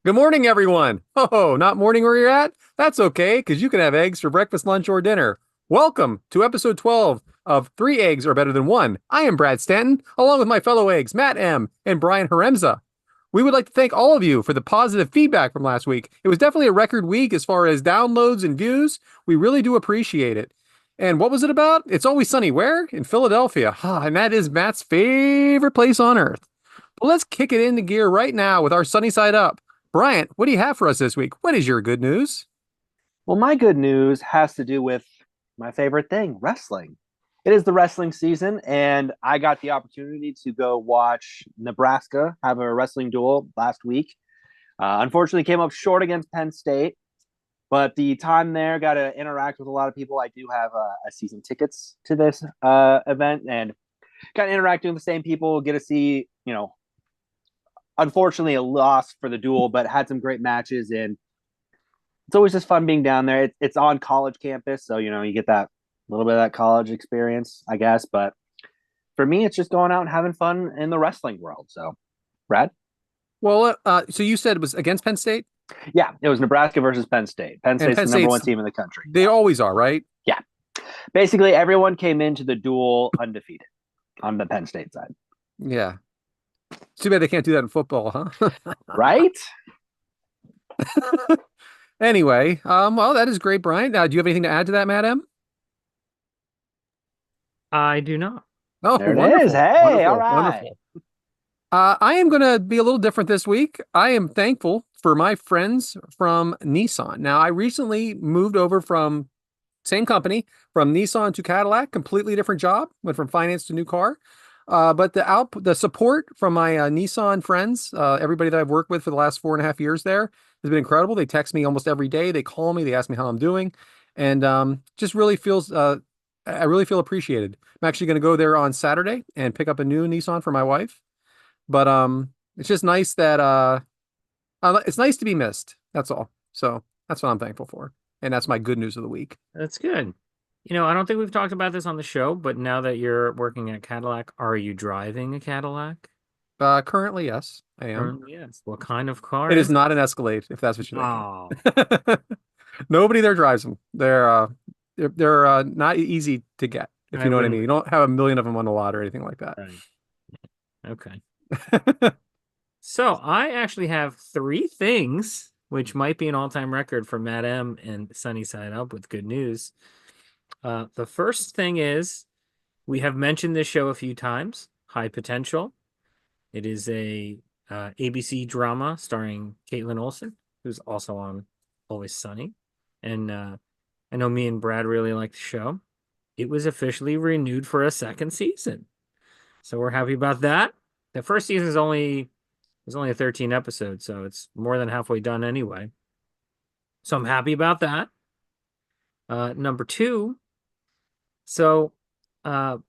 Good morning, everyone. Oh, not morning where you're at? That's okay, because you can have eggs for breakfast, lunch, or dinner. Welcome to episode 12 of Three Eggs Are Better Than One. I am Brad Stanton, along with my fellow eggs, Matt M. and Brian Haremza. We would like to thank all of you for the positive feedback from last week. It was definitely a record week as far as downloads and views. We really do appreciate it. And what was it about? It's always sunny. Where? In Philadelphia. And that is Matt's favorite place on earth. But let's kick it into gear right now with our sunny side up. Bryant, what do you have for us this week? What is your good news? Well, my good news has to do with my favorite thing, wrestling. It is the wrestling season, and I got the opportunity to go watch Nebraska have a wrestling duel last week. Unfortunately, came up short against Penn State, but the time there got to interact with a lot of people. I do have a season tickets to this event, and got to interact with the same people, get to see, unfortunately, a loss for the duel, but had some great matches, and it's always just fun being down there. It's on college campus, so you get that little bit of that college experience, I guess. But for me, it's just going out and having fun in the wrestling world. So, Brad, Well, so you said it was against Penn State? yeah, it was Nebraska versus Penn State. Penn And State's Penn the number one State's, team in the country. they always are, right? Yeah, basically everyone came into the duel undefeated on the Penn State side, Yeah. It's too bad they can't do that in football, huh? right? Anyway, well, that is great, Bryant. Do you have anything to add to that, Matt M? I do not. Oh, There it is. wonderful. Hey, all Wonderful. right. Wonderful. I am going to be a little different this week. I am thankful for my friends from Nissan. Now, I recently moved over from same company, from Nissan to Cadillac, completely different job, went from finance to new car. But the support from my Nissan friends, everybody that I've worked with for the last 4.5 years there has been incredible. They text me almost every day. They call me, they ask me how I'm doing, and just really feels, I really feel appreciated. I'm actually going to go there on Saturday and pick up a new Nissan for my wife. But it's just nice that it's nice to be missed. That's all. So that's what I'm thankful for, and that's my good news of the week. That's good. I don't think we've talked about this on the show, but now that you're working at Cadillac, are you driving a Cadillac? Currently, yes, I am. Yes. What kind of car It is is not an Escalade, if that's what you're Oh, thinking. Nobody there drives them. They're not easy to get, if I you know what I mean. wouldn't. You don't have a million of them on the lot or anything like that. Right. Okay. So I actually have three things, which might be an all-time record for Matt M and Sunny Side Up with good news. The first thing is we have mentioned this show a few times, High Potential. It is a ABC drama starring Caitlin Olsen, who's also on Always Sunny. And I know me and Brad really like the show. It was officially renewed for a second season. So we're happy about that. The first season is only a 13 episodes, so it's more than halfway done anyway. So I'm happy about that. Number two, so a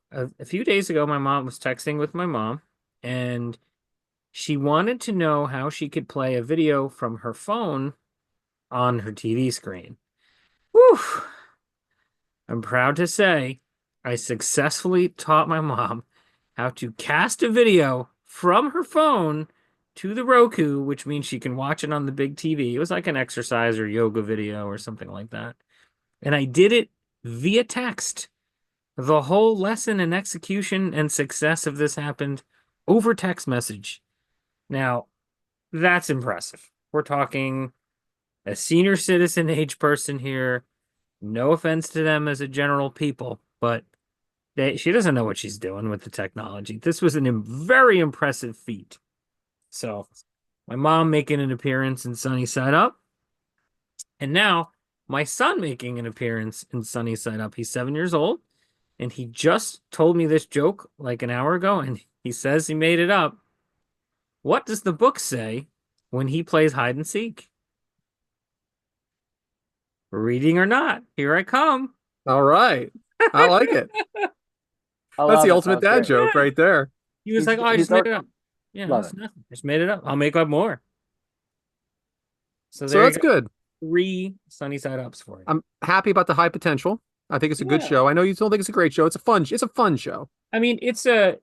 few days ago, my mom was texting with my mom, and she wanted to know how she could play a video from her phone on her TV screen. Whew! I'm proud to say I successfully taught my mom how to cast a video from her phone to the Roku, which means she can watch it on the big TV. It was like an exercise or yoga video or something like that. And I did it via text. The whole lesson and execution and success of this happened over text message. Now, that's impressive. We're talking a senior citizen age person here. No offense to them as a general people, but she doesn't know what she's doing with the technology. This was a very impressive feat. So, my mom making an appearance in Sunny Side Up. And now, my son making an appearance in Sunny Side Up. He's 7 years old, and he just told me this joke like an hour ago, and he says he made it up. What does the book say when he plays hide and seek? Reading or not, here I come. All right. I like it. That's the ultimate dad joke right there. He was like, "Oh, I just made it up." Yeah, that's nothing. Just made it up. I'll make up more. So that's good. 3 Sunny Side Ups for you. I'm happy about the High Potential. I think it's a good show. I know you don't think it's a great show. It's a fun show. I mean, it's a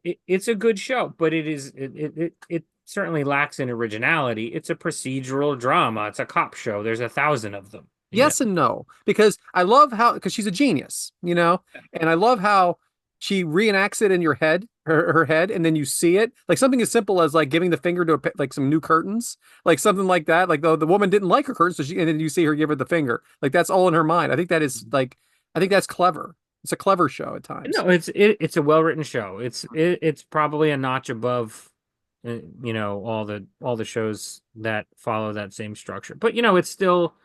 good show, but it certainly lacks in originality. It's a procedural drama. It's a cop show. There's 1,000 of them. Yes and no, because I love how, because she's a genius, and I love how she reenacts it in your head, her head, and then you see it. Like something as simple as like giving the finger to like some new curtains, like something like that. Like the woman didn't like her curtains, and then you see her give her the finger. Like that's all in her mind. I think that is like, I think that's clever. It's a clever show at times. No, it's a well-written show. It's probably a notch above, all the shows that follow that same structure. But it's still,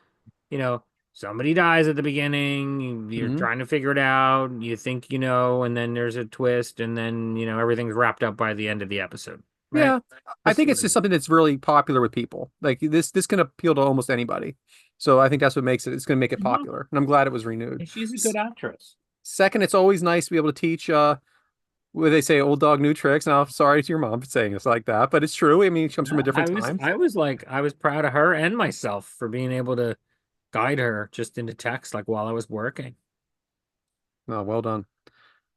somebody dies at the beginning. You're trying to figure it out. You think and then there's a twist, and then everything's wrapped up by the end of the episode. Right? Yeah, I think it's just something that's really popular with people. Like this can appeal to almost anybody. So I think that's what makes it. It's going to make it popular, and I'm glad it was renewed. And she's a good actress. Second, it's always nice to be able to teach. Where they say old dog new tricks. Now, sorry to your mom for saying it's like that, but it's true. I mean, she comes from a different time. I was proud of her and myself for being able to guide her just into text, like while I was working. Oh, well done.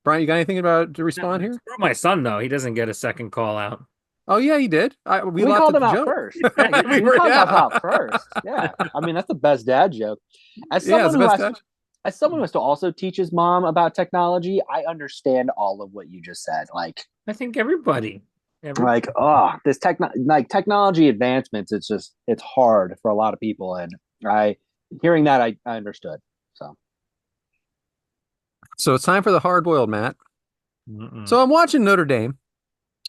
Bryant, you got anything about to respond here? Screw my son, though. He doesn't get a second call out. Oh, yeah, he did. We called him out joke. first. Yeah, we called him out first. Yeah. I mean, that's the best dad joke. As someone who has to also teach his mom about technology, I understand all of what you just said. Like, I think everybody. Like, this technology advancements, it's hard for a lot of people. And hearing that, I understood. So it's time for the hard boiled, Matt. So I'm watching Notre Dame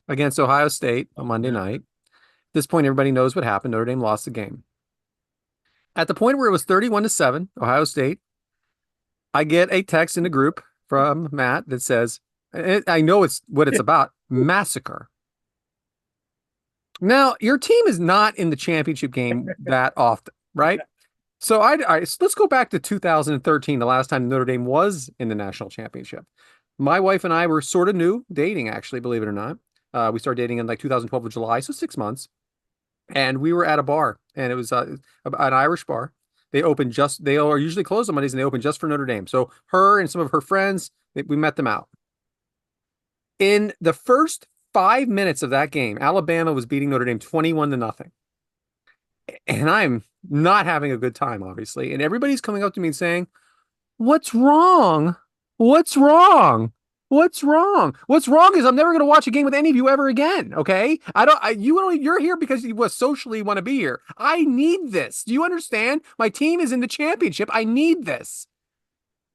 against Ohio State on Monday night. At this point, everybody knows what happened. Notre Dame lost the game. At the point where it was 31-7, Ohio State, I get a text in the group from Matt that says, I know it's what it's about, massacre. Now, your team is not in the championship game that often, right? So let's go back to 2013, the last time Notre Dame was in the national championship. My wife and I were sort of new dating, actually, believe it or not. We started dating in like 2012 of July, so 6 months. And we were at a bar, and it was an Irish bar. They are usually closed on Mondays, and they open just for Notre Dame. So her and some of her friends, we met them out. In the first 5 minutes of that game, Alabama was beating Notre Dame 21-0. And I'm not having a good time, obviously. And everybody's coming up to me and saying, "What's wrong? What's wrong? What's wrong? What's wrong is I'm never going to watch a game with any of you ever again. Okay? You're here because you socially want to be here. I need this. Do you understand? My team is in the championship. I need this."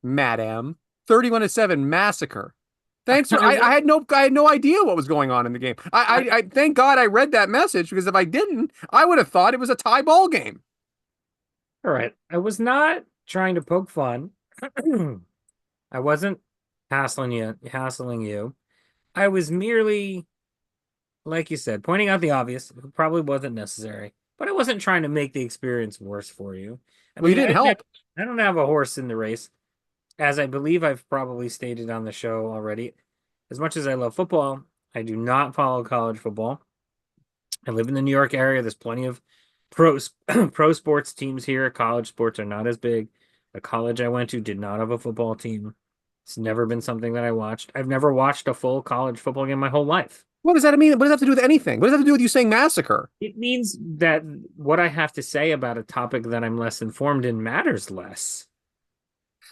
Madam, 31-7 massacre. Thanks for, I had no idea what was going on in the game. I thank God I read that message, because if I didn't, I would have thought it was a tie ball game. All right. I was not trying to poke fun. I wasn't hassling you. I was merely, like you said, pointing out the obvious. It probably wasn't necessary, but I wasn't trying to make the experience worse for you. You didn't help. I don't have a horse in the race, as I believe I've probably stated on the show already. As much as I love football, I do not follow college football. I live in the New York area. There's plenty of pro sports teams here. College sports are not as big. The college I went to did not have a football team. It's never been something that I watched. I've never watched a full college football game my whole life. What does that mean? What does that have to do with anything? What does that have to do with you saying massacre? It means that what I have to say about a topic that I'm less informed in matters less.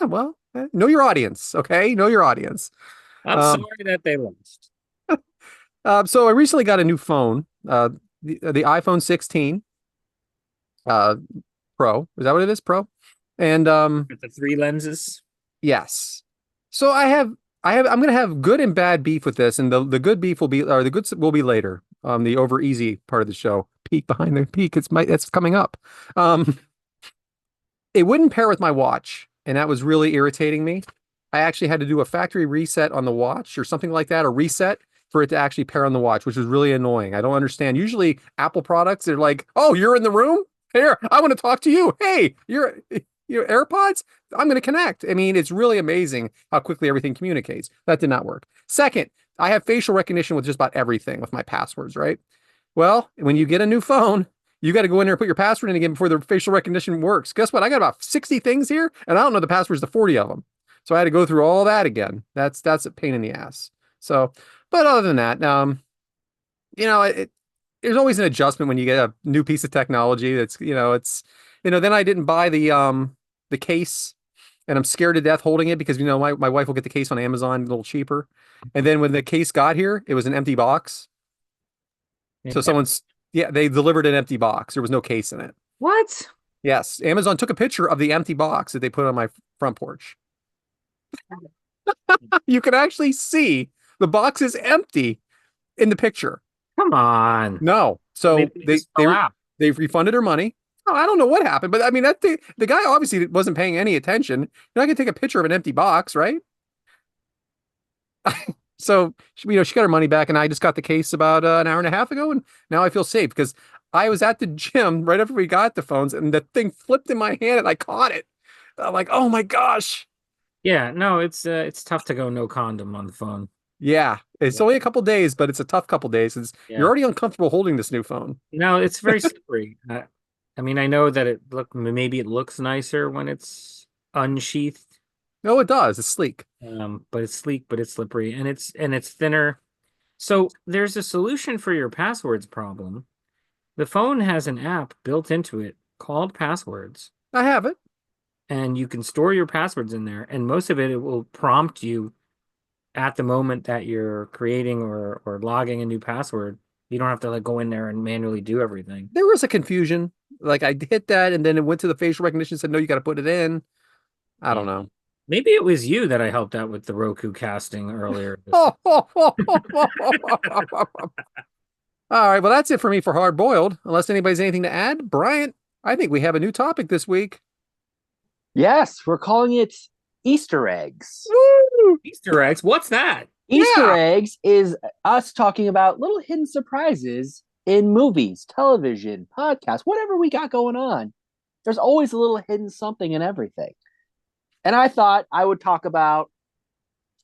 Yeah, well, know your audience, okay? Know your audience. I'm sorry that they lost. So I recently got a new phone, the iPhone 16 Pro. Is that what it is? Pro? And with the 3 lenses. Yes. So I'm gonna have good and bad beef with this, and the good beef will be, or the good will be later. The over easy part of the show. Peek behind the peak. It's coming up. It wouldn't pair with my watch, and that was really irritating me. I actually had to do a factory reset on the watch or something like that, a reset for it to actually pair on the watch, which was really annoying. I don't understand. Usually Apple products, they're like, "Oh, you're in the room? Here, I want to talk to you. Hey, your AirPods? I'm going to connect." I mean, it's really amazing how quickly everything communicates. That did not work. Second, I have facial recognition with just about everything with my passwords, right? Well, when you get a new phone, you got to go in there and put your password in again before the facial recognition works. Guess what? I got about 60 things here, and I don't know the passwords to 40 of them. So I had to go through all that again. That's a pain in the ass. So, but other than that, there's always an adjustment when you get a new piece of technology. That's then I didn't buy the case, and I'm scared to death holding it because my wife will get the case on Amazon a little cheaper, and then when the case got here, it was an empty box. So they delivered an empty box. There was no case in it. What? Yes, Amazon took a picture of the empty box that they put on my front porch. You can actually see the box is empty in the picture. Come on. No, so Maybe it just fell out. they refunded her money. Oh, I don't know what happened, but I mean the guy obviously wasn't paying any attention. You're not gonna take a picture of an empty box, right? So she got her money back, and I just got the case about an hour and a half ago, and now I feel safe because I was at the gym right after we got the phones, and the thing flipped in my hand, and I caught it. I'm like, oh my gosh. Yeah, no, it's tough to go no condom on the phone. Yeah, it's only a couple days, but it's a tough couple days. You're already uncomfortable holding this new phone. No, it's very slippery. I mean, I know that maybe it looks nicer when it's unsheathed. No, it does. It's sleek. But it's sleek, but it's slippery, and it's thinner. So there's a solution for your passwords problem. The phone has an app built into it called Passwords, I have it. and you can store your passwords in there, and most of it will prompt you at the moment that you're creating or logging a new password. You don't have to go in there and manually do everything. There was a confusion. Like I hit that, and then it went to the facial recognition, said, no, you got to put it in. I don't know. Maybe it was you that I helped out with the Roku casting earlier. All right. Well, that's it for me for Hard Boiled. Unless anybody's anything to add, Bryant, I think we have a new topic this week. Yes, we're calling it Easter eggs. Woo! Easter eggs? What's that? Easter eggs is us talking about little hidden surprises in movies, television, podcasts, whatever we got going on. There's always a little hidden something in everything. And I thought I would talk about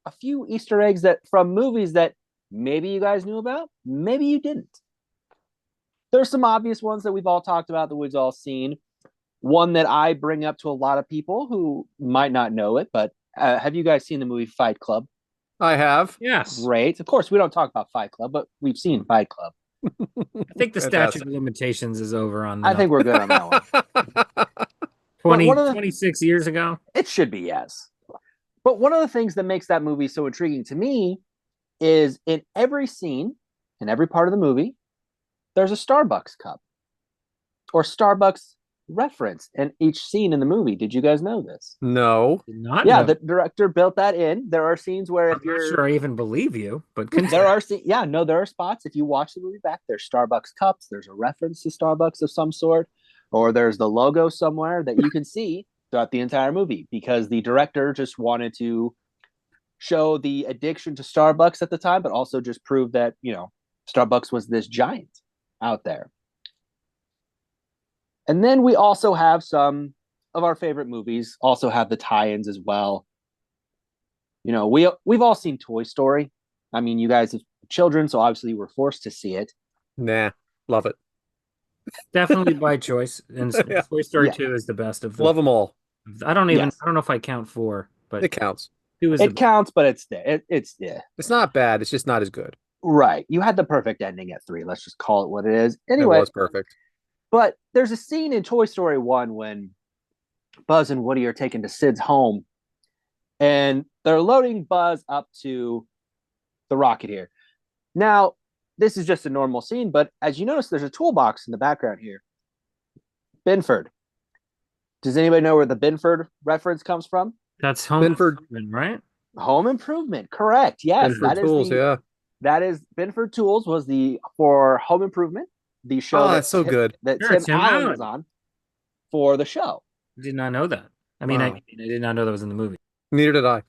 a few Easter eggs from movies that maybe you guys knew about, maybe you didn't. There's some obvious ones that we've all talked about, that we've all seen. One that I bring up to a lot of people who might not know it, but have you guys seen the movie Fight Club? I have. Yes. Great. Of course, we don't talk about Fight Club, but we've seen Fight Club. I think the statute of limitations is over on that. I think we're good on that one. 26 years ago? It should be, yes. But one of the things that makes that movie so intriguing to me is in every scene, in every part of the movie, there's a Starbucks cup or Starbucks reference in each scene in the movie. Did you guys know this? No. Did not Yeah, know. the director built that in. There are scenes where if I'm you're not sure I even believe you, but there are spots. If you watch the movie back, there's Starbucks cups. There's a reference to Starbucks of some sort, or there's the logo somewhere that you can see throughout the entire movie, because the director just wanted to show the addiction to Starbucks at the time, but also just prove that, Starbucks was this giant out there. And then we also have some of our favorite movies also have the tie-ins as well. We've all seen Toy Story. I mean, you guys have children, so obviously you were forced to see it. Nah, love it. definitely by choice. And Yeah. Toy Story Yeah. 2 is the best of them. Love them all. I don't Yes. know if I count 4, but It counts. 2 is It counts, but it's there. It's there. It's not bad. It's just not as good. Right. You had the perfect ending at 3. Let's just call it what it is. It Anyway, was perfect. but there's a scene in Toy Story 1 when Buzz and Woody are taken to Sid's home, and they're loading Buzz up to the rocket here. Now, this is just a normal scene, but as you notice, there's a toolbox in the background here. Binford. Does anybody know where the Binford reference comes from? that's Home Binford- Improvement, right? Home Improvement. Correct. Yes. Binford Tools, yeah. That is Binford Tools was for Home Improvement, the show Oh, that's so good. that Sure, Tim Allen Allen. was on for the show. Did not know that. I mean, Wow. I did not know that was in the movie. Neither did I.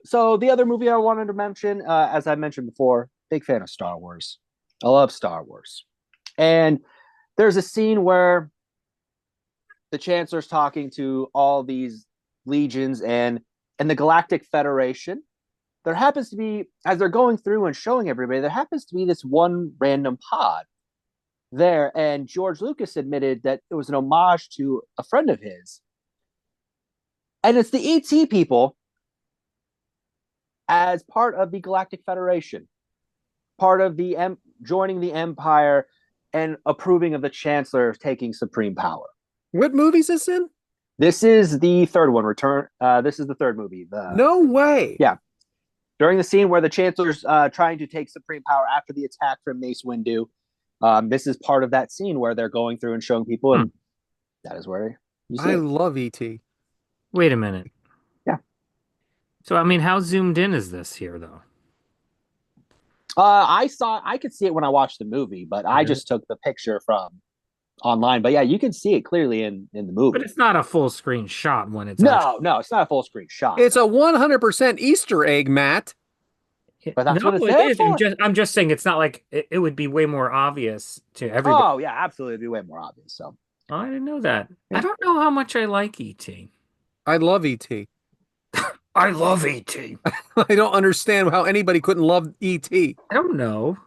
So the other movie I wanted to mention, as I mentioned before, big fan of Star Wars. I love Star Wars. And there's a scene where the Chancellor's talking to all these legions and the Galactic Federation. There happens to be, as they're going through and showing everybody, there happens to be this one random pod there. And George Lucas admitted that it was an homage to a friend of his. And it's the ET people as part of the Galactic Federation, part of the joining the Empire and approving of the Chancellor taking supreme power. What movie is this in? This is the third one. Return. This is the third movie. No way. Yeah. During the scene where the Chancellor's trying to take supreme power after the attack from Mace Windu, this is part of that scene where they're going through and showing people, and that is where you see I it. love E.T. Wait a minute. Yeah. So, I mean, how zoomed in is this here, though? I could see it when I watched the movie, but I just took the picture from online. But yeah, you can see it clearly in the movie. But it's not a full screen shot when it's no, it's not a full screen shot. It's a 100% Easter egg, Matt. But that's no, what it's it there is. for. I'm just saying it's not like it would be way more obvious to everybody. Oh yeah, absolutely, it'd be way more obvious. So I didn't know that. Yeah. I don't know how much I like E.T. I love E.T. I love E.T. I don't understand how anybody couldn't love E.T. I don't know.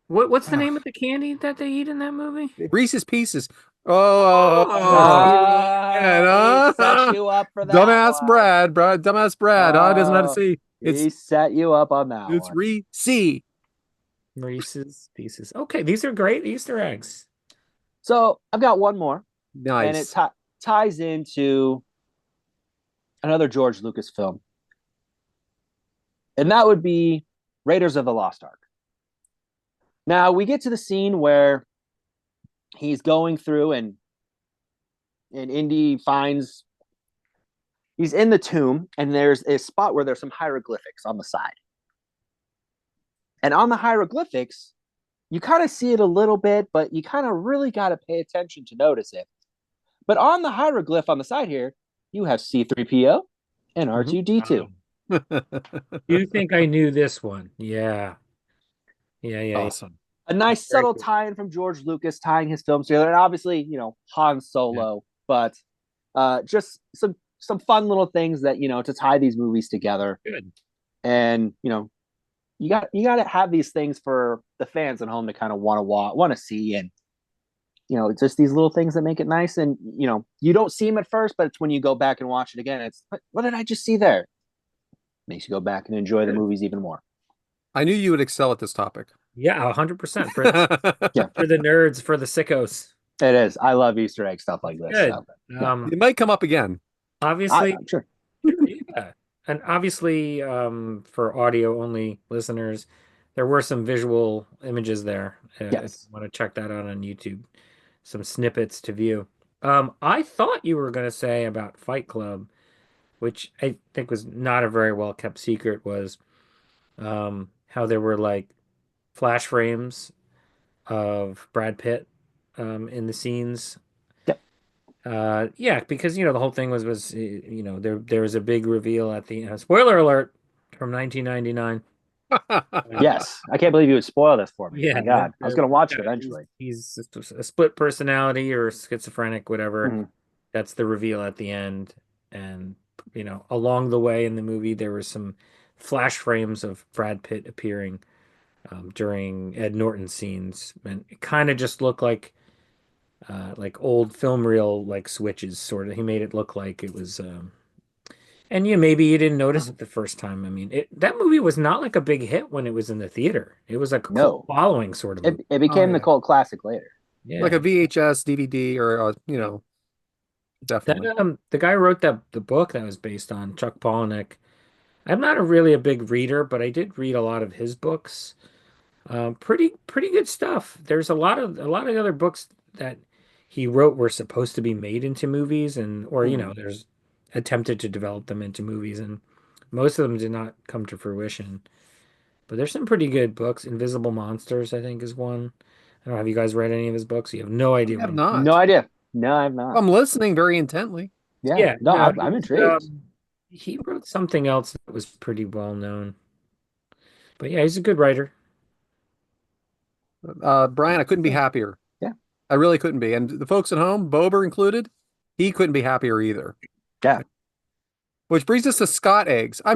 What's the name of the candy that they eat in that movie? Reese's Pieces. Oh, he set you up for that dumbass one. Brad. Dumbass Brad. He doesn't know how to see. He set you up on that It's one. Reese's Pieces. Okay, these are great Easter eggs. So I've got one more, Nice. and it ties into another George Lucas film, and that would be Raiders of the Lost Ark. Now we get to the scene where he's going through and Indy finds he's in the tomb, and there's a spot where there's some hieroglyphics on the side. And on the hieroglyphics, you kind of see it a little bit, but you kind of really got to pay attention to notice it. But on the hieroglyph on the side here, you have C3PO and R2D2. You think I knew this one? Yeah. Awesome. A nice Very subtle cool. tie-in from George Lucas, tying his films together, and obviously, Han Solo, but just some fun little things that to tie these movies together. Good. And you got to have these things for the fans at home to kind of want to see, and just these little things that make it nice. And you don't see them at first, but it's when you go back and watch it again, it's what did I just see there? Makes you go back and enjoy the movies even more. I knew you would excel at this topic. Yeah, 100% for the nerds, for the sickos. It is. I love Easter egg stuff like this. Good. So, It might come up again. Obviously, sure. yeah. And obviously, for audio only listeners, there were some visual images there. Yes. If you want to check that out on YouTube, some snippets to view. I thought you were going to say about Fight Club, which I think was not a very well kept secret, was how there were like flash frames of Brad Pitt in the scenes. Yeah, because the whole thing was there was a big reveal at the spoiler alert from 1999. Yes, I can't believe you would spoil this for me. Yeah, My God, I was going to watch it eventually. He's a split personality or schizophrenic, whatever. Mm-hmm. That's the reveal at the end, and along the way in the movie there were some flash frames of Brad Pitt appearing during Ed Norton scenes, and it kind of just looked like old film reel like switches, sort of. He made it look like it was and maybe you didn't notice it the first time. I mean, that movie was not like a big hit when it was in the theater. It was like a cult following sort of movie. It became the cult classic later. Yeah. Like a VHS, DVD, or definitely. The guy who wrote the book that was based on, Chuck Palahniuk. I'm not really a big reader, but I did read a lot of his books. Pretty good stuff. There's a lot of other books that he wrote were supposed to be made into movies, or there's attempted to develop them into movies, and most of them did not come to fruition. But there's some pretty good books. Invisible Monsters, I think, is one. I don't know. Have you guys read any of his books? You have no idea. I have not. No idea. No, I have not. I'm listening very intently. Yeah. No, I'm intrigued. He wrote something else that was pretty well known. But yeah, he's a good writer. Brian, I couldn't be happier. Yeah. I really couldn't be. And the folks at home, Bober included, he couldn't be happier either. Yeah. Which brings us to Scott eggs. I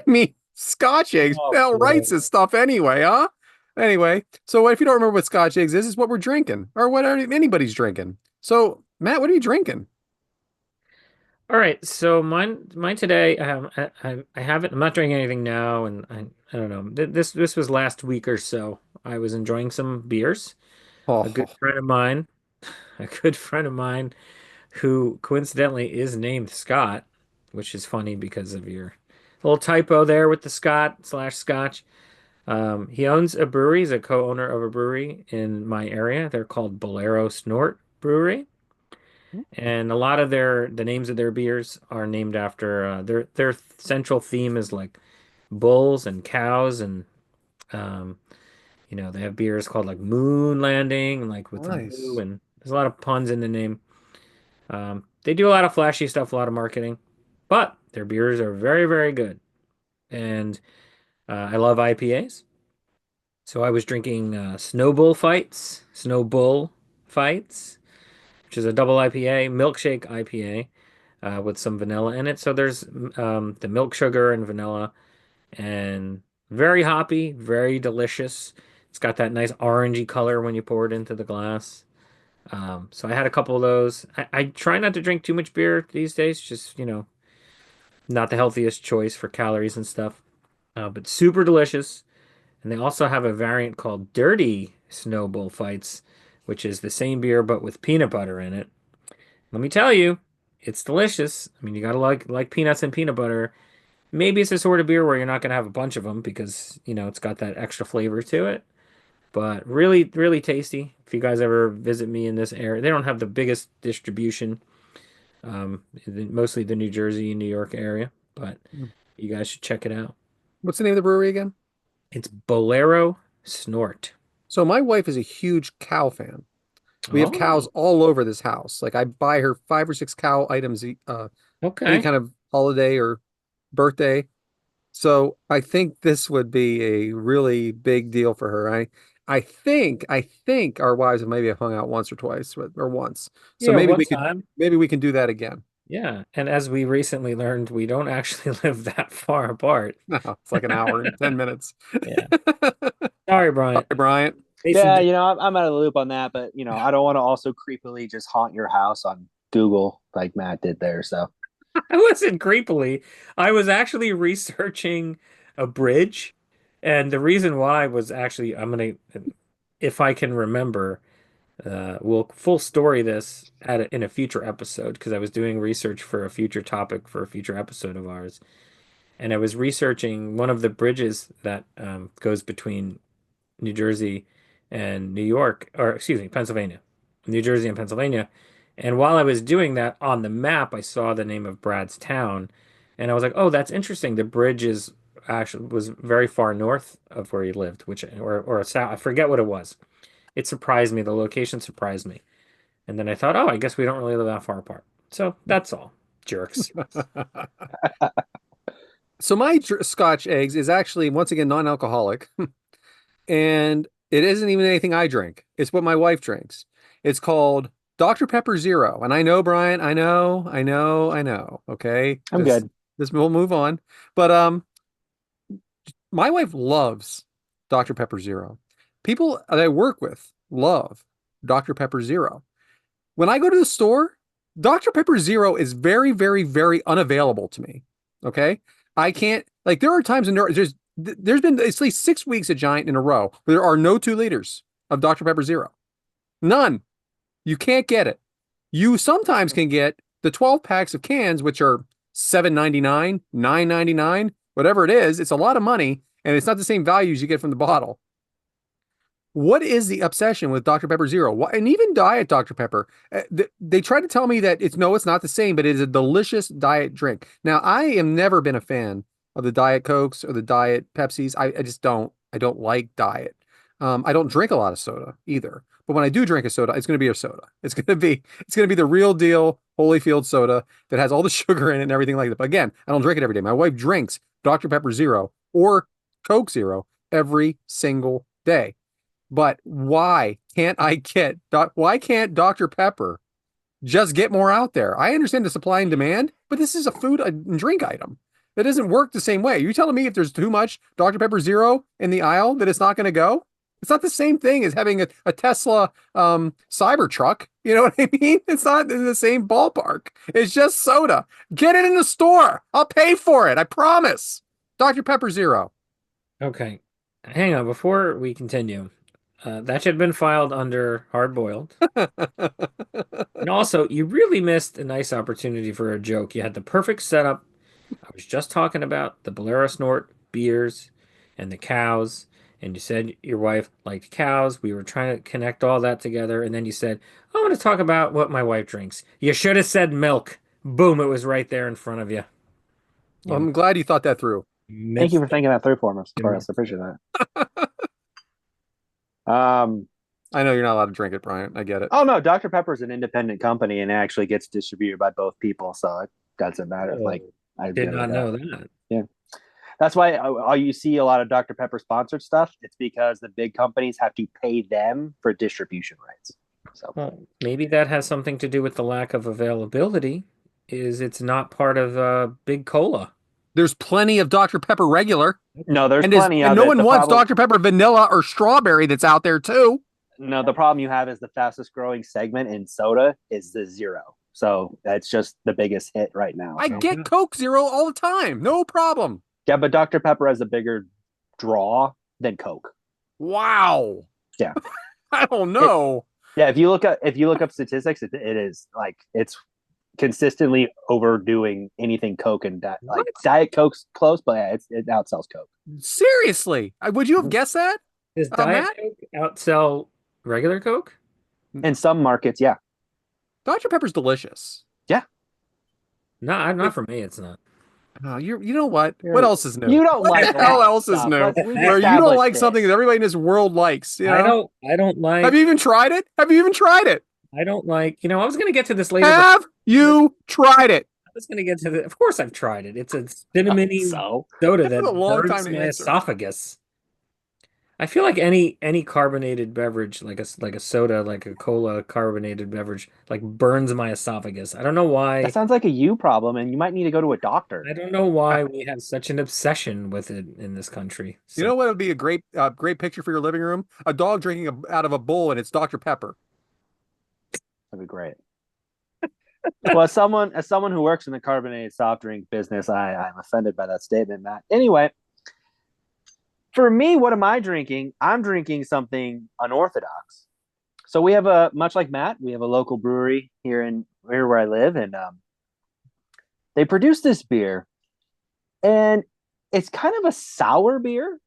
mean, Scotch eggs. Oh, Who the hell writes this stuff anyway, huh? Anyway, so if you don't remember what Scotch eggs is, it's what we're drinking, or what anybody's drinking. So, Matt, what are you drinking? All right, so mine today. I haven't. I'm not drinking anything now, and I don't know. This was last week or so. I was enjoying some beers. A good Oh, friend of mine, a good friend of mine who coincidentally is named Scott, which is funny because of your little typo there with the Scott slash Scotch. He owns a brewery. He's a co-owner of a brewery in my area. They're called Bolero Snort Brewery, and a lot of the names of their beers are named after their central theme is like bulls and cows and um, they have beers called like Moon Landing and like with the moo nice. and there's a lot of puns in the name. They do a lot of flashy stuff, a lot of marketing, but their beers are very, very good. And I love IPAs. So I was drinking Snowbull Fights, which is a double IPA, milkshake IPA with some vanilla in it. So there's the milk sugar and vanilla and very hoppy, very delicious. It's got that nice orangey color when you pour it into the glass. So I had a couple of those. I try not to drink too much beer these days, just, not the healthiest choice for calories and stuff. But super delicious. And they also have a variant called Dirty Snowball Fights, which is the same beer but with peanut butter in it. Let me tell you, it's delicious. I mean, you gotta like peanuts and peanut butter. Maybe it's a sort of beer where you're not gonna have a bunch of them because, it's got that extra flavor to it. But really, really tasty. If you guys ever visit me in this area, they don't have the biggest distribution, mostly the New Jersey and New York area, but you guys should check it out. What's the name of the brewery again? It's Bolero Snort. So my wife is a huge cow fan. We have cows Oh, all over this house. Like I buy her 5 or 6 cow items any okay. kind of holiday or birthday. So I think this would be a really big deal for her. I think our wives have maybe hung out once or twice or once. So Yeah, one time. maybe we can do that again. Yeah. And as we recently learned, we don't actually live that far apart. No, it's like an hour and 10 minutes. Yeah. Sorry, Sorry, Bryant. Bryant. Jason, Yeah, I'm out of the loop on that, but I don't want to also creepily just haunt your house on Google like Matt did there. So I wasn't creepily. I was actually researching a bridge. And the reason why was actually, if I can remember, we'll full story this in a future episode because I was doing research for a future topic for a future episode of ours. And I was researching one of the bridges that goes between New Jersey and New York, or excuse me, Pennsylvania, New Jersey and Pennsylvania. And while I was doing that on the map, I saw the name of Brad's town, and I was like, "Oh, that's interesting. The bridge is actually was very far north of where he lived, which or south. I forget what it was. It surprised me. The location surprised me, and then I thought, oh, I guess we don't really live that far apart. So that's all, jerks. So my Scotch eggs is actually once again non-alcoholic, and it isn't even anything I drink. It's what my wife drinks. It's called Dr. Pepper Zero. And I know, Brian, I know. Okay. I'm good. This will move on. But my wife loves Dr. Pepper Zero. People that I work with love Dr. Pepper Zero. When I go to the store, Dr. Pepper Zero is very, very, very unavailable to me. Okay. I can't, like, there are times there's been at least 6 weeks at Giant in a row where there are no 2 liters of Dr. Pepper Zero. None. You can't get it. You sometimes can get the 12 packs of cans, which are $7.99, $9.99, whatever it is. It's a lot of money, and it's not the same value as you get from the bottle. What is the obsession with Dr. Pepper Zero? And even Diet Dr. Pepper. They try to tell me that it's not the same, but it is a delicious diet drink. Now, I am never been a fan of the Diet Cokes or the Diet Pepsis. I just don't. I don't like diet. I don't drink a lot of soda either. But when I do drink a soda, it's going to be a soda. It's going to be the real deal Holyfield soda that has all the sugar in it and everything like that. But again, I don't drink it every day. My wife drinks Dr. Pepper Zero or Coke Zero every single day. But why can't Dr. Pepper just get more out there? I understand the supply and demand, but this is a food and drink item. That doesn't work the same way. Are you telling me if there's too much Dr. Pepper Zero in the aisle that it's not going to go? It's not the same thing as having a Tesla Cybertruck. You know what I mean? It's not in the same ballpark. It's just soda. Get it in the store. I'll pay for it. I promise. Dr. Pepper Zero. Okay. Hang on, before we continue, That should have been filed under hard boiled. And also, you really missed a nice opportunity for a joke. You had the perfect setup. I was just talking about the Bolero Snort beers and the cows, and you said your wife liked cows. We were trying to connect all that together, and then you said, I want to talk about what my wife drinks. You should have said milk. Boom, it was right there in front of you. Well, You I'm glad you thought that through. Thank you missed for thinking that through for us. You For us. I missed appreciate it. that. Um, I know you're not allowed to drink it, Bryant. I get it. oh no, Dr. Pepper is an independent company and it actually gets distributed by both people, so it doesn't matter. Like Oh, I'm did good with not that. know that. Yeah, that's why you see a lot of Dr. Pepper sponsored stuff. It's because the big companies have to pay them for distribution rights. So Well, maybe that has something to do with the lack of availability, is it's not part of Big Cola. There's plenty of Dr. Pepper regular, no, there's and plenty and of no it. one The wants problem, Dr. Pepper vanilla or strawberry that's out there too. no, the problem you have is the fastest growing segment in soda is the zero. So that's just the biggest hit right now. I So get Coke Zero all the time. No problem. yeah, but Dr. Pepper has a bigger draw than Coke. Wow. Yeah. I don't It, know. yeah, if you look up statistics, it is like it's consistently overdoing anything Coke and that. Like What? Diet Coke's close, but yeah, it outsells Coke. Seriously. Would you have Mhm. guessed that, Does Diet Matt? Coke outsell regular Coke? In some markets, yeah, Dr. Pepper's delicious. yeah. No, not If for me, it's not. you know what? What else is new? You don't What like the a hell lot of else is stuff. new? We've Where you don't established like something that this. everybody in this world likes, you know? I don't Have you even tried it? Have you even tried it? I don't like, I was gonna get to this later, but Have you tried it? I was gonna get to the of course I've tried it. It's a cinnamony So soda That was a that long time burns to my answer. esophagus. I feel like any carbonated beverage, like a soda, like a cola carbonated beverage, like burns my esophagus. I don't know that why. sounds like a you problem, and you might need to go to a doctor. I don't know why we have such an obsession with it in this country. You So know what would be a great picture for your living room? A dog drinking out of a bowl, and it's Dr. Pepper. That'd be great. Well, as someone who works in the carbonated soft drink business, I'm offended by that statement, Matt. Anyway, for me, what am I drinking? I'm drinking something unorthodox. So we have a much like Matt, we have a local brewery here where I live, and they produce this beer, and it's kind of a sour beer.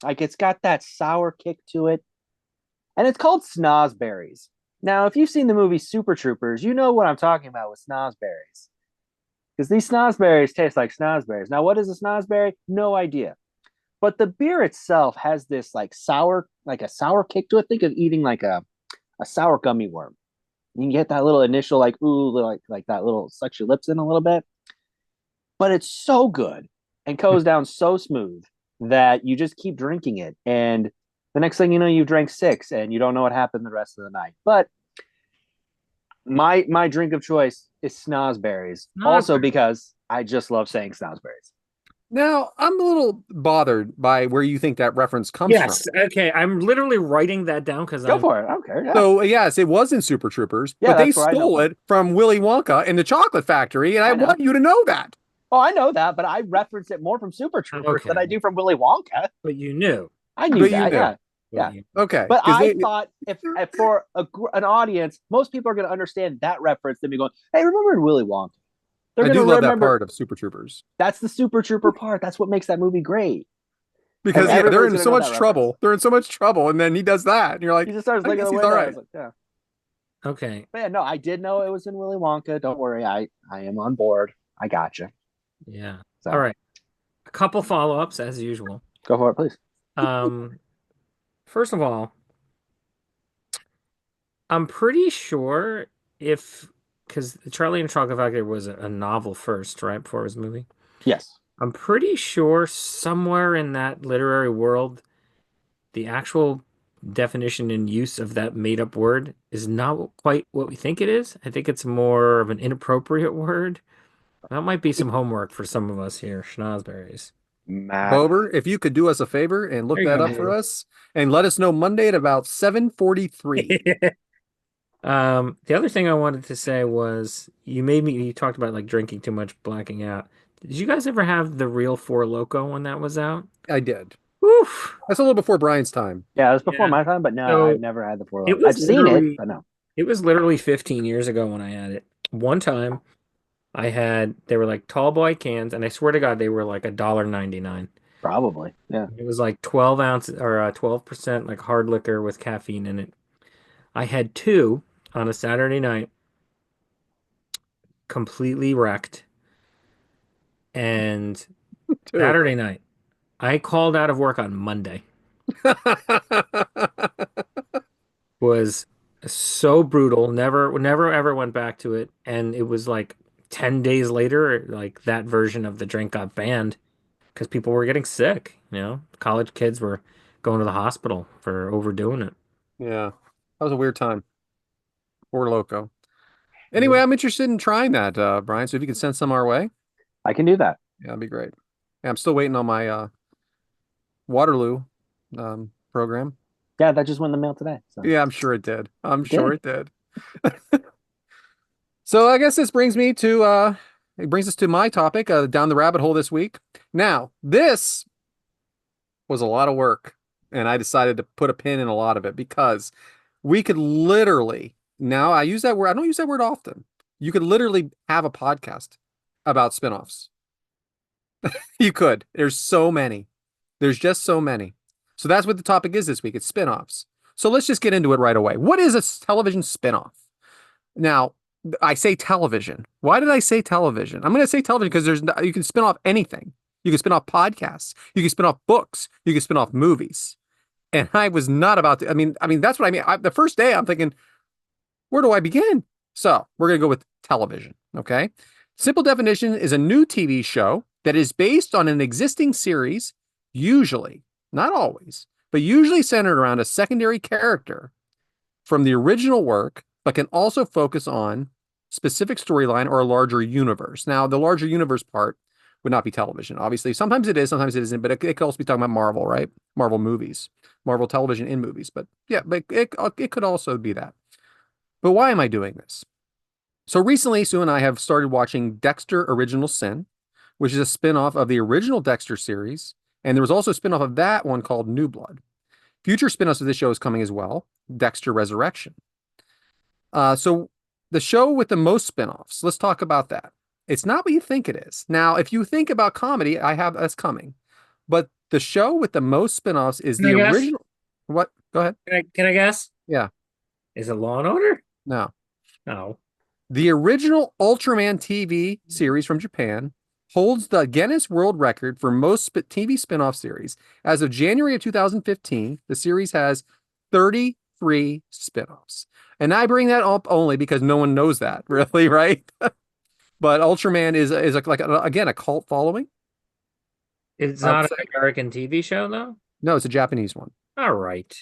Like it's got that sour kick to it, and it's called Snozberries. Now, if you've seen the movie Super Troopers, you know what I'm talking about with snozberries. Because these snozberries taste like snozberries. Now, what is a snozberry? No idea. But the beer itself has this like a sour kick to it. Think of eating like a sour gummy worm. You can get that little initial like ooh, like that little sucks your lips in a little bit. But it's so good and goes down so smooth that you just keep drinking it. And the next thing you know, you drank six and you don't know what happened the rest of the night. But my drink of choice is snozberries. Also Snozberries. because I just love saying snozberries. Now, I'm a little bothered by where you think that reference comes from. yes, okay. I'm literally writing that down because Go I'm for it. I don't care. Yeah, So, yes, it was in Super Troopers, yeah, but they that's where I know stole from. it from Willy Wonka in the Chocolate Factory, and I I know. want you to know that. Oh, I know that, but I reference it more from Super Troopers okay, than I do from Willy Wonka. but you knew. I knew But you that. knew. Yeah, But yeah. you- Okay, But because I thought if for an audience, most people are going to understand that reference. Then be going, "Hey, remember in Willy Wonka?" They're I going do to love that remember. part of Super Troopers That's the Super Trooper part. That's what makes that movie great. because And yeah, they're everybody's in going to so know much that trouble. reference. They're in so much trouble, and then he does that, and you're He like, just starts I looking at guess the he's all window. I right. was like, yeah. Okay, But yeah, no, I did know it was in Willy Wonka. Don't worry, I am on board. I got you. yeah. So All right. A couple follow-ups as usual. go for it, please. Um, First of all, I'm pretty sure if because Charlie and the Chocolate Factory was a novel first, right, before it was a movie. Yes. I'm pretty sure somewhere in that literary world, the actual definition and use of that made-up word is not quite what we think it is. I think it's more of an inappropriate word. That might be some homework for some of us here, schnozberries. Matt. Bober, if you could do us a favor and look There you that go, up for Bober. us and let us know Monday at about 7:43. The other thing I wanted to say was you talked about like drinking too much, blacking out. Did you guys ever have the real Four Loko when that was out? I did. Oof. That's a little before Brian's time. Yeah, it was before Yeah. my time, but no, I've So never had the four it loco. was I've seen it, literally but no. it was literally 15 years ago when I had it. One time they were like tall boy cans, and I swear to God they were like $1.99. Probably. Yeah. It was like 12 ounces or 12% like hard liquor with caffeine in it. I had two on a Saturday night, completely wrecked. And Too. Saturday night, I called out of work on Monday. Was so brutal. Never ever went back to it. And it was like 10 days later, like that version of the drink got banned because people were getting sick. College kids were going to the hospital for overdoing it. Yeah. That was a weird time. Four Loco. Anyway, Yeah. I'm interested in trying that, Brian. So if you could send some our way, I can do that. yeah, that'd be great. Yeah, I'm still waiting on my Waterloo program. Yeah, that just went in the mail today. So Yeah, I'm sure it did. I'm it sure did. it did. So I guess this brings me to it brings us to my topic, down the rabbit hole this week. Now, this was a lot of work, and I decided to put a pin in a lot of it because we could literally, now I use that word, I don't use that word often. You could literally have a podcast about spinoffs. You could. There's so many. There's just so many. So that's what the topic is this week. It's spinoffs. So let's just get into it right away. What is a television spinoff? Now, I say television. Why did I say television? I'm going to say television because you can spin off anything. You can spin off podcasts. You can spin off books. You can spin off movies. And I was not about to. I mean that's what I mean. The first day I'm thinking, where do I begin? So we're going to go with television. Okay. Simple definition is a new TV show that is based on an existing series, usually, not always, but usually centered around a secondary character from the original work, but can also focus on specific storyline or a larger universe. Now, the larger universe part would not be television. Obviously, sometimes it is, sometimes it isn't, but it could also be talking about Marvel, right? Marvel movies, Marvel television in movies. But yeah, but it could also be that. But why am I doing this? So recently, Sue and I have started watching Dexter Original Sin, which is a spin-off of the original Dexter series. And there was also a spin-off of that one called New Blood. Future spin-offs of this show is coming as well, Dexter Resurrection. So the show with the most spin-offs, let's talk about that. It's not what you think it is. Now, if you think about comedy, I have that's coming. But the show with the most spin-offs is Can I the guess? original. What? Go ahead. Can I guess? Yeah. Is it Law and Order? No. No. The original Ultraman TV series from Japan holds the Guinness World Record for most TV spin-off series. As of January of 2015, the series has 33 spin-offs. And I bring that up only because no one knows that, really, right? But Ultraman is again a cult following. It's I would not say. an American TV show, though? No, it's a Japanese one. All right.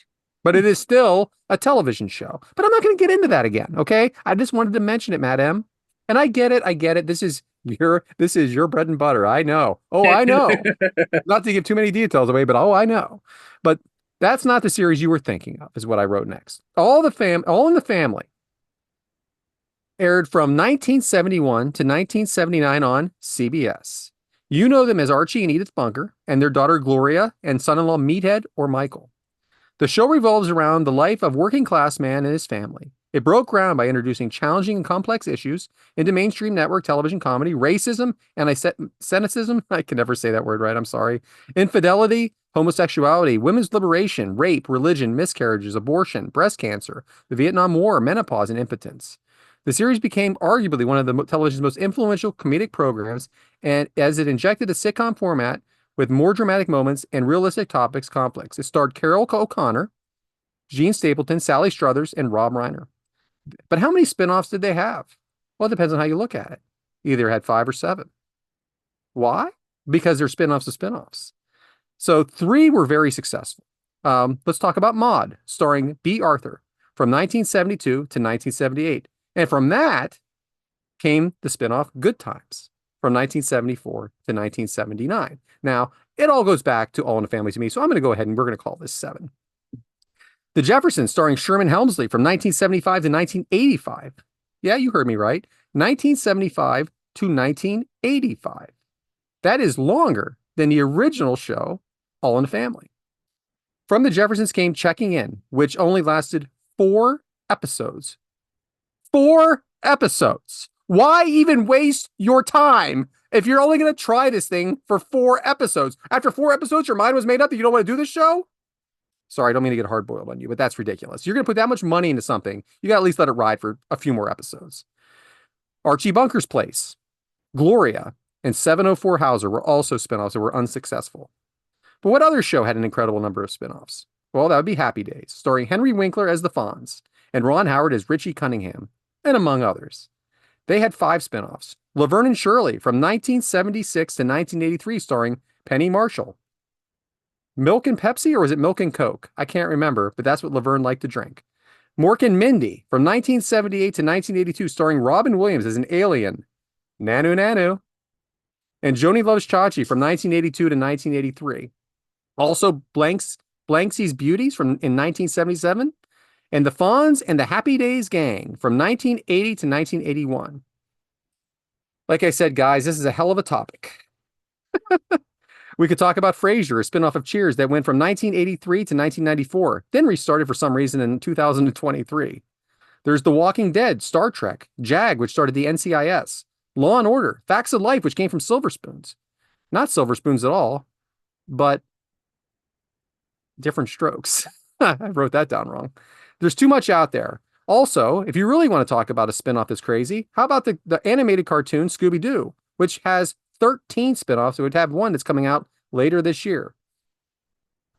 But it is still a television show. But I'm not going to get into that again, okay? I just wanted to mention it, Madam. And I get it. I get it. This is your bread and butter. I know. Oh, I know. Not to give too many details away, but oh, I know. But that's not the series you were thinking of, is what I wrote next. All in the Family aired from 1971 to 1979 on CBS. You know them as Archie and Edith Bunker and their daughter Gloria and son-in-law Meathead or Michael. The show revolves around the life of working class man and his family. It broke ground by introducing challenging and complex issues into mainstream network television comedy, racism, anti-Semitism, I can never say that word right, I'm sorry, infidelity, homosexuality, women's liberation, rape, religion, miscarriages, abortion, breast cancer, the Vietnam War, menopause, and impotence. The series became arguably one of the television's most influential comedic programs, and as it injected a sitcom format with more dramatic moments and realistic topics complex. It starred Carol O'Connor, Gene Stapleton, Sally Struthers, and Rob Reiner. But how many spinoffs did they have? Well, it depends on how you look at it. Either had 5 or 7. Why? Because they're spinoffs of spinoffs. So 3 were very successful. Let's talk about Maude, starring B. Arthur, from 1972 to 1978. And from that came the spinoff Good Times from 1974 to 1979. Now, it all goes back to All in the Family to me, so I'm going to go ahead and we're going to call this 7. The Jeffersons, starring Sherman Helmsley from 1975 to 1985. Yeah, you heard me right. 1975 to 1985. That is longer than the original show, All in the Family. From the Jeffersons came Checking In, which only lasted 4 episodes. 4 episodes. Why even waste your time if you're only going to try this thing for 4 episodes? After 4 episodes, your mind was made up that you don't want to do this show? Sorry, I don't mean to get hard boiled on you, but that's ridiculous. You're going to put that much money into something. You got to at least let it ride for a few more episodes. Archie Bunker's Place, Gloria, and 704 Hauser were also spinoffs that were unsuccessful. But what other show had an incredible number of spinoffs? Well, that would be Happy Days, starring Henry Winkler as the Fonz and Ron Howard as Richie Cunningham, and among others. They had 5 spinoffs. Laverne and Shirley from 1976 to 1983, starring Penny Marshall. Milk and Pepsi, or was it Milk and Coke? I can't remember, but that's what Laverne liked to drink. Mork and Mindy from 1978 to 1982, starring Robin Williams as an alien. Nanu Nanu. And Joni Loves Chachi from 1982 to 1983. Also, Blanksy's Beauties in 1977. And the Fonz and the Happy Days Gang from 1980 to 1981. Like I said, guys, this is a hell of a topic. We could talk about Frasier, a spinoff of Cheers that went from 1983 to 1994, then restarted for some reason in 2023. There's The Walking Dead, Star Trek, JAG, which started the NCIS, Law and Order, Facts of Life, which came from Silver Spoons. Not Silver Spoons at all, but different strokes. I wrote that down wrong. There's too much out there. Also, if you really want to talk about a spinoff that's crazy, how about the animated cartoon Scooby-Doo, which has 13 spinoffs. It would have one that's coming out later this year.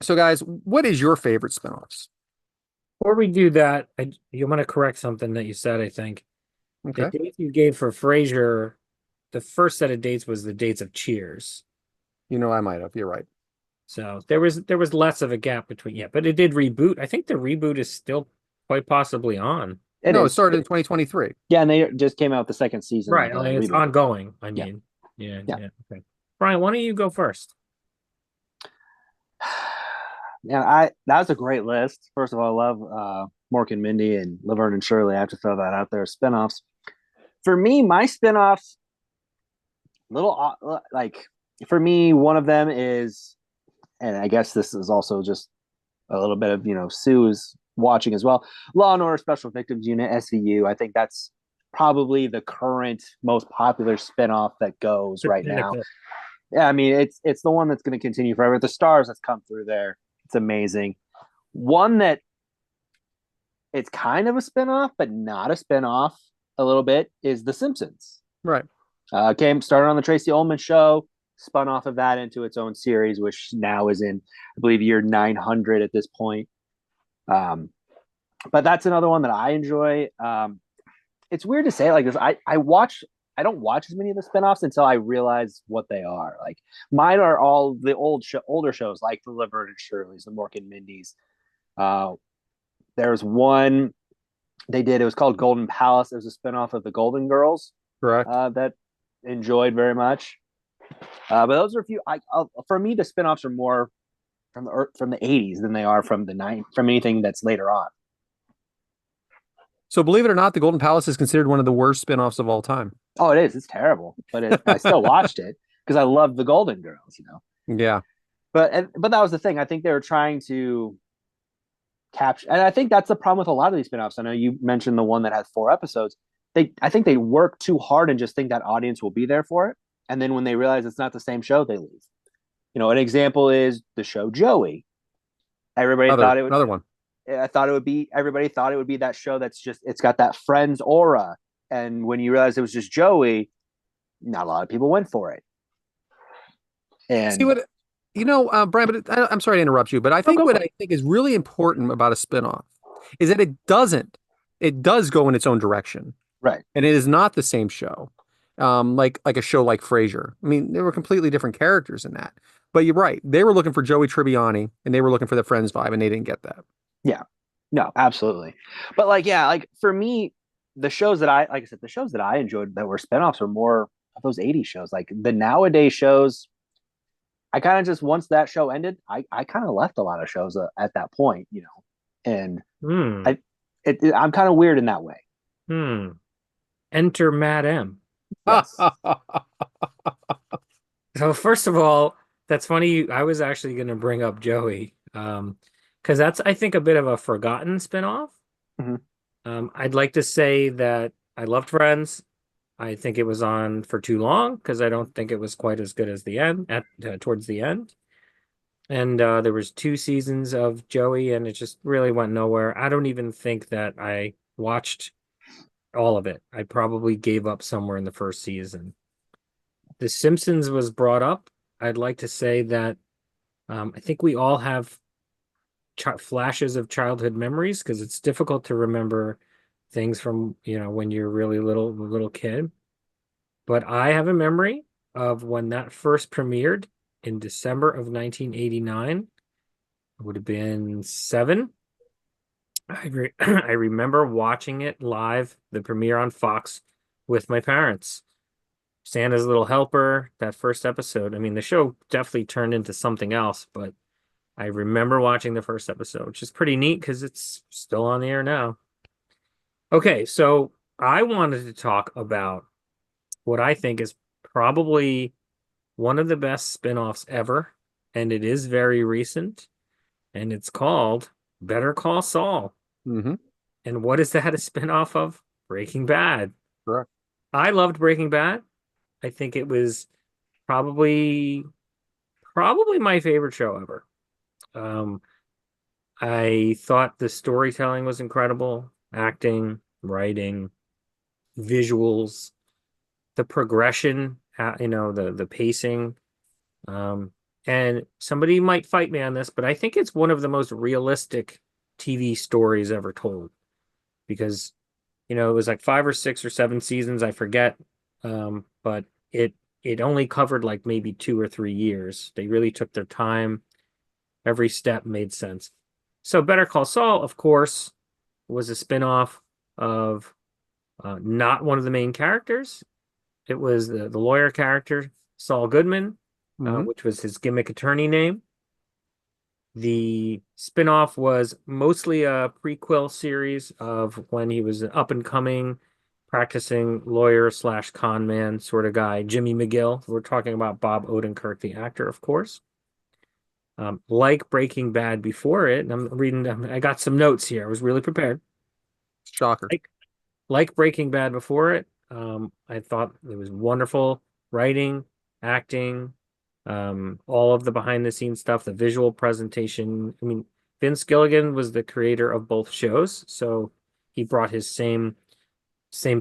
So, guys, what is your favorite spinoffs? Before we do that, you want to correct something that you said, I think. Okay. The dates you gave for Frasier, the first set of dates was the dates of Cheers. You know, I might have. You're right. So there was less of a gap between, yeah, but it did reboot. I think the reboot is still quite possibly on. It started in 2023. Yeah, and they just came out the second season. Right. I mean, it's ongoing. I Yeah. mean, yeah. Okay. Brian, why don't you go first? Yeah, that was a great list. First of all, I love Mork and Mindy and Laverne and Shirley. I have to throw that out there. Spinoffs. For me, my spinoffs, for me, one of them is, and I guess this is also just a little bit of, Sue's watching as well. Law and Order Special Victims Unit, SVU. I think that's probably the current most popular spinoff that goes right now. Yeah, I mean, it's the one that's going to continue forever. The stars that's come through there, it's amazing. One that it's kind of a spinoff, but not a spinoff a little bit, is The Simpsons. Right. Started on the Tracy Ullman show, spun off of that into its own series, which now is in, I believe, year 900 at this point. But that's another one that I enjoy. It's weird to say it like this. I don't watch as many of the spinoffs until I realize what they are. Like mine are all the older shows, like the Laverne and Shirley's, the Mork and Mindy's. There's one they did. It was called Golden Palace. It was a spinoff of the Golden Girls. Correct. That enjoyed very much. But those are a few. For me, the spinoffs are more from the 80s than they are from from anything that's later on. So believe it or not, the Golden Palace is considered one of the worst spinoffs of all time. Oh, it is. It's terrible, but I still watched it because I love the Golden Girls. Yeah. But that was the thing. I think they were trying to capture, and I think that's the problem with a lot of these spinoffs. I know you mentioned the one that has 4 episodes. I think they work too hard and just think that audience will be there for it, and then when they realize it's not the same show, they leave. An example is the show Joey. Everybody thought it would another one. Everybody thought it would be that show it's got that Friends aura. And when you realize it was just Joey, not a lot of people went for it. And see what, Brian, but I'm sorry to interrupt you, but I think I think is really important about a spinoff is that it does go in its own direction. Right. And it is not the same show. Like a show like Frasier. I mean, there were completely different characters in that. But you're right. They were looking for Joey Tribbiani and they were looking for the Friends vibe and they didn't get that. Yeah. No, absolutely. But for me, the shows that I enjoyed that were spinoffs were more of those 80s shows. Like the nowadays shows, I kind of just, once that show ended, I kind of left a lot of shows at that point, and I'm kind of weird in that way. Enter Matt M. Yes. So first of all, that's funny. I was actually going to bring up Joey. because that's, I think, a bit of a forgotten spinoff. Mhm. I'd like to say that I loved Friends. I think it was on for too long because I don't think it was quite as good as the end at towards the end. And there was 2 seasons of Joey, and it just really went nowhere. I don't even think that I watched all of it. I probably gave up somewhere in the first season. The Simpsons was brought up. I'd like to say that I think we all have flashes of childhood memories because it's difficult to remember things from, when you're really little kid. But I have a memory of when that first premiered in December of 1989. It would have been 7. I remember watching it live, the premiere on Fox, with my parents. Santa's Little Helper, that first episode. I mean, the show definitely turned into something else, but I remember watching the first episode, which is pretty neat because it's still on the air now. Okay, so I wanted to talk about what I think is probably one of the best spin-offs ever, and it is very recent, and it's called Better Call Saul. Mm-hmm. And what is that a spin-off of? Breaking Bad. Correct. I loved Breaking Bad. I think it was probably my favorite show ever. Um, I thought the storytelling was incredible, acting, writing, visuals, the progression, the pacing. Um, and somebody might fight me on this, but I think it's one of the most realistic TV stories ever told because, it was like 5 or 6 or 7 seasons, I forget. But it only covered like maybe 2 or 3 years. They really took their time. Every step made sense. So Better Call Saul, of course, was a spinoff of not one of the main characters. It was the lawyer character, Saul Goodman, Mm-hmm. which was his gimmick attorney name. The spinoff was mostly a prequel series of when he was an up and coming practicing lawyer slash con man sort of guy, Jimmy McGill. We're talking about Bob Odenkirk, the actor, of course. Like Breaking Bad before it, and I'm reading, I got some notes here. I was really prepared. Shocker. Like Breaking Bad before it, I thought it was wonderful writing, acting, all of the behind the scenes stuff, the visual presentation. I mean, Vince Gilligan was the creator of both shows, so he brought his same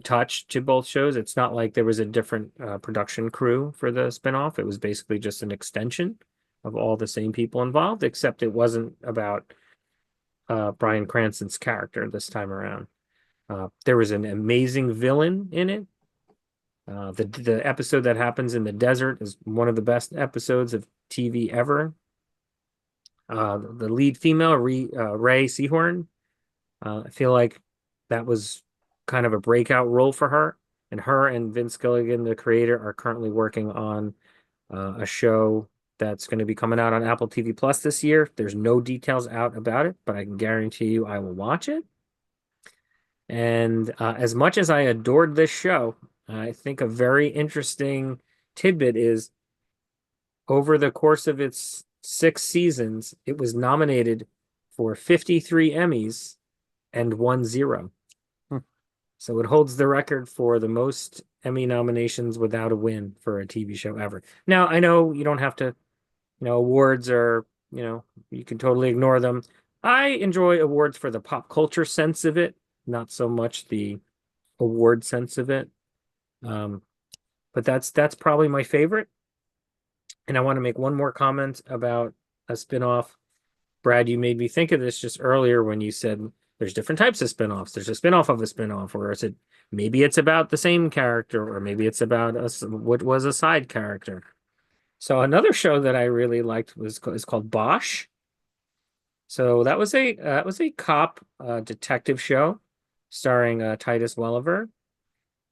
touch to both shows. It's not like there was a different production crew for the spinoff. It was basically just an extension of all the same people involved, except it wasn't about Bryan Cranston's character this time around. There was an amazing villain in it. The episode that happens in the desert is one of the best episodes of TV ever. The lead female, Ray Seahorn, I feel like that was kind of a breakout role for her. And her and Vince Gilligan, the creator, are currently working on a show that's going to be coming out on Apple TV Plus this year. There's no details out about it, but I can guarantee you I will watch it. And as much as I adored this show, I think a very interesting tidbit is over the course of its 6 seasons, it was nominated for 53 Emmys and won 0. Hmm. So it holds the record for the most Emmy nominations without a win for a TV show ever. Now, I know you don't have to, awards are, you can totally ignore them. I enjoy awards for the pop culture sense of it, not so much the award sense of it. But that's probably my favorite. And I want to make one more comment about a spinoff. Brad, you made me think of this just earlier when you said there's different types of spinoffs. There's a spinoff of a spinoff, or is it maybe it's about the same character, or maybe it's about what was a side character. So another show that I really liked is called Bosch. So that was a cop detective show starring Titus Welliver,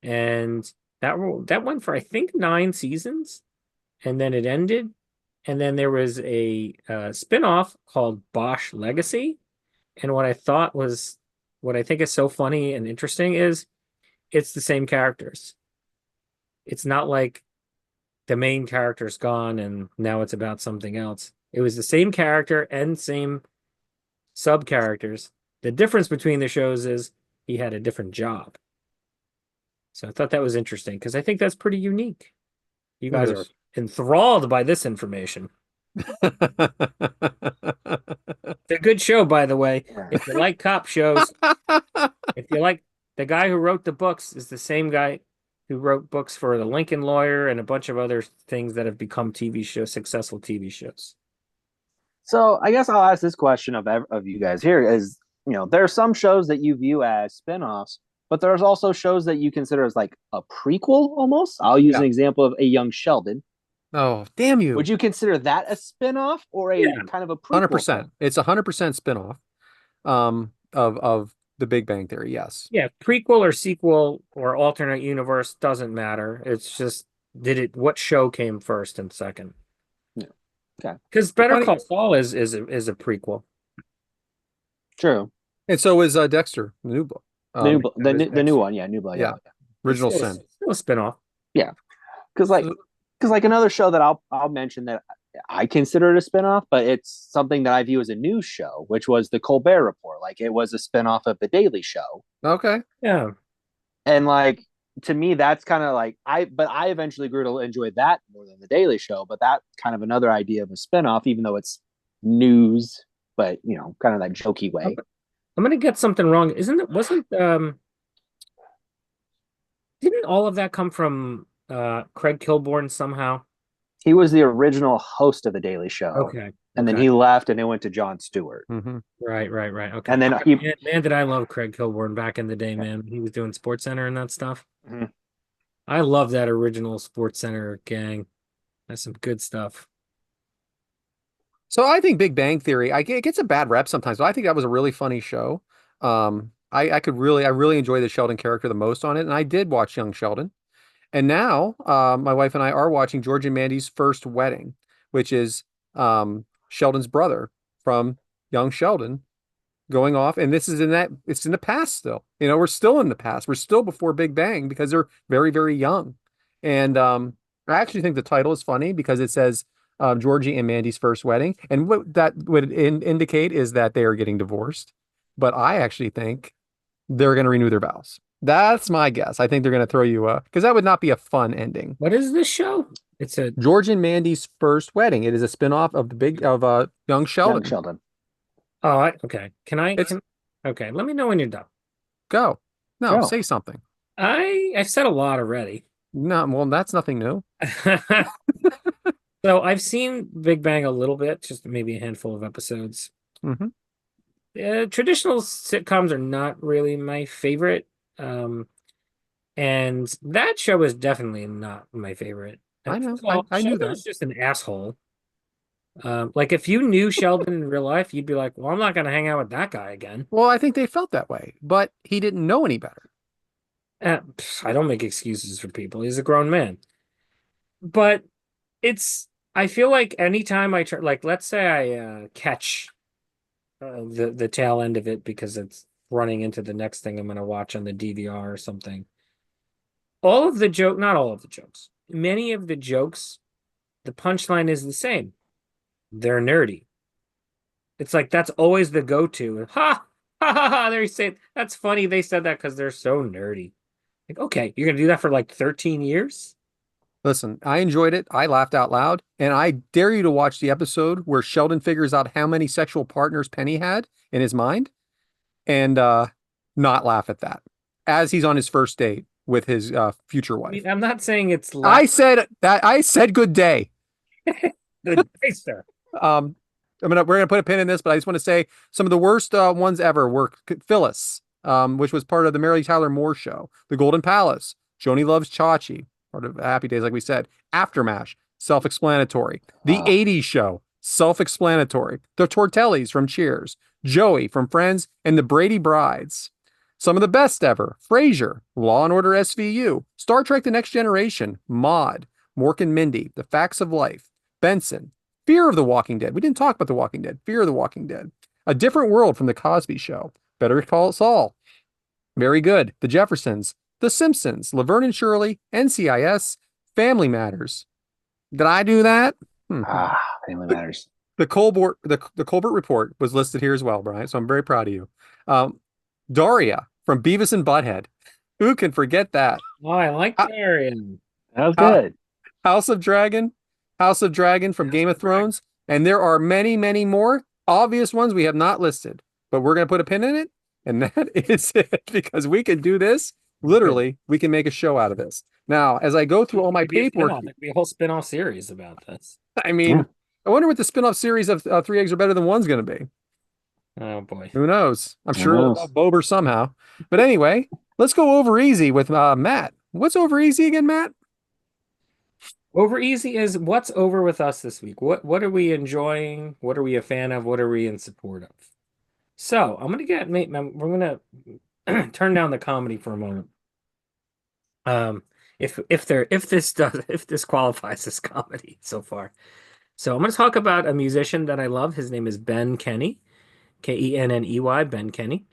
and that went for I think 9 seasons, and then it ended. And then there was a spin-off called Bosch Legacy. And what I think is so funny and interesting is it's the same characters. It's not like the main character's gone and now it's about something else. It was the same character and same sub characters. The difference between the shows is he had a different job. So I thought that was interesting because I think that's pretty unique. You guys are is. enthralled by this information. It's a good show, by the way. If you like cop shows, if you like the guy who wrote the books is the same guy who wrote books for The Lincoln Lawyer and a bunch of other things that have become TV shows, successful TV shows. So I guess I'll ask this question of you guys here is, there are some shows that you view as spin-offs, but there's also shows that you consider as like a prequel almost. I'll use Yeah. an example of A Young Sheldon. Oh, damn you. Would you consider that a spin-off or a kind of a prequel? 100%. It's 100% spinoff of the Big Bang Theory. Yes. Yeah, prequel or sequel or alternate universe doesn't matter. It's just what show came first and second? Yeah. Okay. Because Better Funny- Call Saul is a prequel. True. And so is Dexter, the new book. The new one, yeah, New Blood. Yeah. Original It's still, Sin. still a spinoff. Because like another show that I'll mention that I consider it a spinoff, but it's something that I view as a news show, which was the Colbert Report. Like it was a spinoff of the Daily Show. Okay. Yeah. And like to me, that's kind of like I eventually grew to enjoy that more than the Daily Show, but that's kind of another idea of a spinoff, even though it's news, but kind of that jokey way. I'm gonna get something wrong. Wasn't didn't all of that come from Craig Kilborn somehow? He was the original host of the Daily Show. Okay. And then he left and it went to Jon Stewart. Mm-hmm. Right. Okay. And then man, did I love Craig Kilborn back in the day, man. He was doing Sports Center and that stuff. Mm-hmm. I love that original Sports Center gang. That's some good stuff. So I think Big Bang Theory, it gets a bad rep sometimes, but I think that was a really funny show. I really enjoy the Sheldon character the most on it, and I did watch Young Sheldon. And now, my wife and I are watching George and Mandy's First Wedding, which is Sheldon's brother from Young Sheldon going off. And it's in the past still. We're still in the past. We're still before Big Bang because they're very, very young. And I actually think the title is funny because it says Georgie and Mandy's First Wedding. And what that would indicate is that they are getting divorced. But I actually think they're going to renew their vows. That's my guess. I think they're going to throw you because that would not be a fun ending. What is this show? It's a George and Mandy's First Wedding. It is a spinoff of Young Sheldon. Young Sheldon. Oh, okay. Okay, let me know when you're done. Go. No, Go. say something. I've said a lot already. No, well, that's nothing new. So I've seen Big Bang a little bit, just maybe a handful of episodes. Mm-hmm. Traditional sitcoms are not really my favorite. And that show is definitely not my favorite. I know. I knew that. Just an asshole. Like if you knew Sheldon in real life, you'd be like, well, I'm not going to hang out with that guy again. Well, I think they felt that way, but he didn't know any better. I don't make excuses for people. He's a grown man. But I feel like anytime I try, like, let's say I catch the tail end of it because it's running into the next thing I'm going to watch on the DVR or something. Not all of the jokes, many of the jokes, the punchline is the same. They're nerdy. It's like, that's always the go-to. Ha, ha, ha, ha. They say, that's funny. They said that because they're so nerdy. Like, okay, you're going to do that for like 13 years? Listen, I enjoyed it. I laughed out loud. And I dare you to watch the episode where Sheldon figures out how many sexual partners Penny had in his mind and not laugh at that as he's on his first date with his future wife. I mean, I'm not saying it's I said good day. Good day, sir. We're gonna put a pin in this, but I just want to say some of the worst ones ever were Phyllis, which was part of the Mary Tyler Moore Show, The Golden Palace, Joni Loves Chachi, part of Happy Days, like we said, Aftermash, self-explanatory, The 80s Show, self-explanatory, The Tortellis from Cheers, Joey from Friends, and The Brady Brides. Some of the best ever: Frasier, Law and Order SVU, Star Trek: The Next Generation, Maude, Mork and Mindy, The Facts of Life, Benson, Fear of the Walking Dead. We didn't talk about The Walking Dead. Fear of the Walking Dead. A Different World from The Cosby Show. Better Call Saul. Very Good. The Jeffersons. The Simpsons. Laverne and Shirley. NCIS. Family Matters. Did I do that? Family Matters. the Colbert Report was listed here as well, Brian. So I'm very proud of you. Um, Daria from Beavis and Butthead. Who can forget that? Oh, I like Ho- Darian. That was Ho- good. House of Dragon, House of Dragon from House Game of of Dragon. Thrones, and there are many, many more obvious ones we have not listed, but we're going to put a pin in it, and that is it because we can do this. Good. Literally, we can make a show out of this. Now, as I go through all my Could be a paperwork, spinoff. There could be a whole spinoff series about this. I Yeah. mean, I wonder what the spin-off series of Three Eggs Are Better Than One's going to be. Oh boy. Who knows? I'm Who sure it'll knows? involve Bober somehow. But anyway, let's go over easy with Matt. What's over easy again, Matt? Over easy is what's over with us this week. What are we enjoying? What are we a fan of? What are we in support of? So I'm gonna we're gonna turn down the comedy for a moment. Um, if this qualifies as comedy so far. So I'm gonna talk about a musician that I love. His name is Ben Kenny, Kenney, Ben Kenny.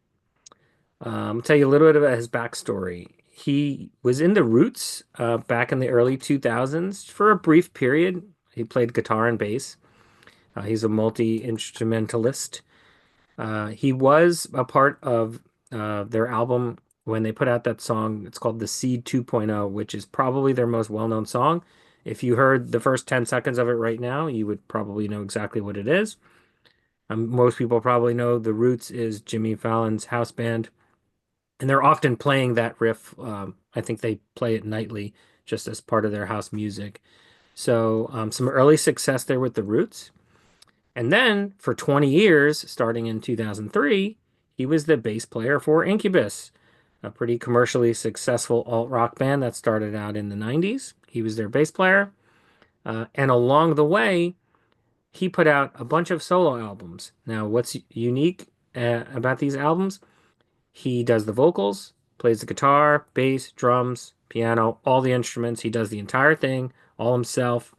I'll tell you a little bit about his backstory. He was in the Roots back in the early 2000s for a brief period. He played guitar and bass. He's a multi-instrumentalist. He was a part of their album when they put out that song. It's called The Seed 2.0, which is probably their most well-known song. If you heard the first 10 seconds of it right now, you would probably know exactly what it is. Most people probably know The Roots is Jimmy Fallon's house band, and they're often playing that riff. I think they play it nightly just as part of their house music. So some early success there with The Roots. And then for 20 years, starting in 2003, he was the bass player for Incubus, a pretty commercially successful alt rock band that started out in the 90s. He was their bass player. And along the way, he put out a bunch of solo albums. Now, what's unique about these albums? He does the vocals, plays the guitar, bass, drums, piano, all the instruments. He does the entire thing all himself.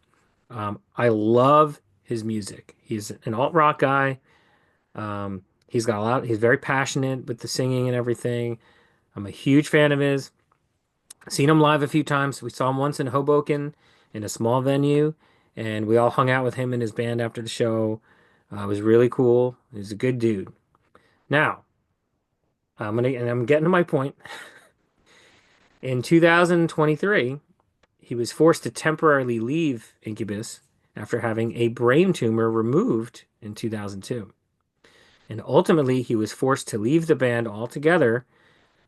I love his music. He's an alt rock guy. He's got a lot. He's very passionate with the singing and everything. I'm a huge fan of his. Seen him live a few times. We saw him once in Hoboken in a small venue, and we all hung out with him and his band after the show. It was really cool. He's a good dude. Now, I'm getting to my point. In 2023, he was forced to temporarily leave Incubus after having a brain tumor removed in 2002. And ultimately, he was forced to leave the band altogether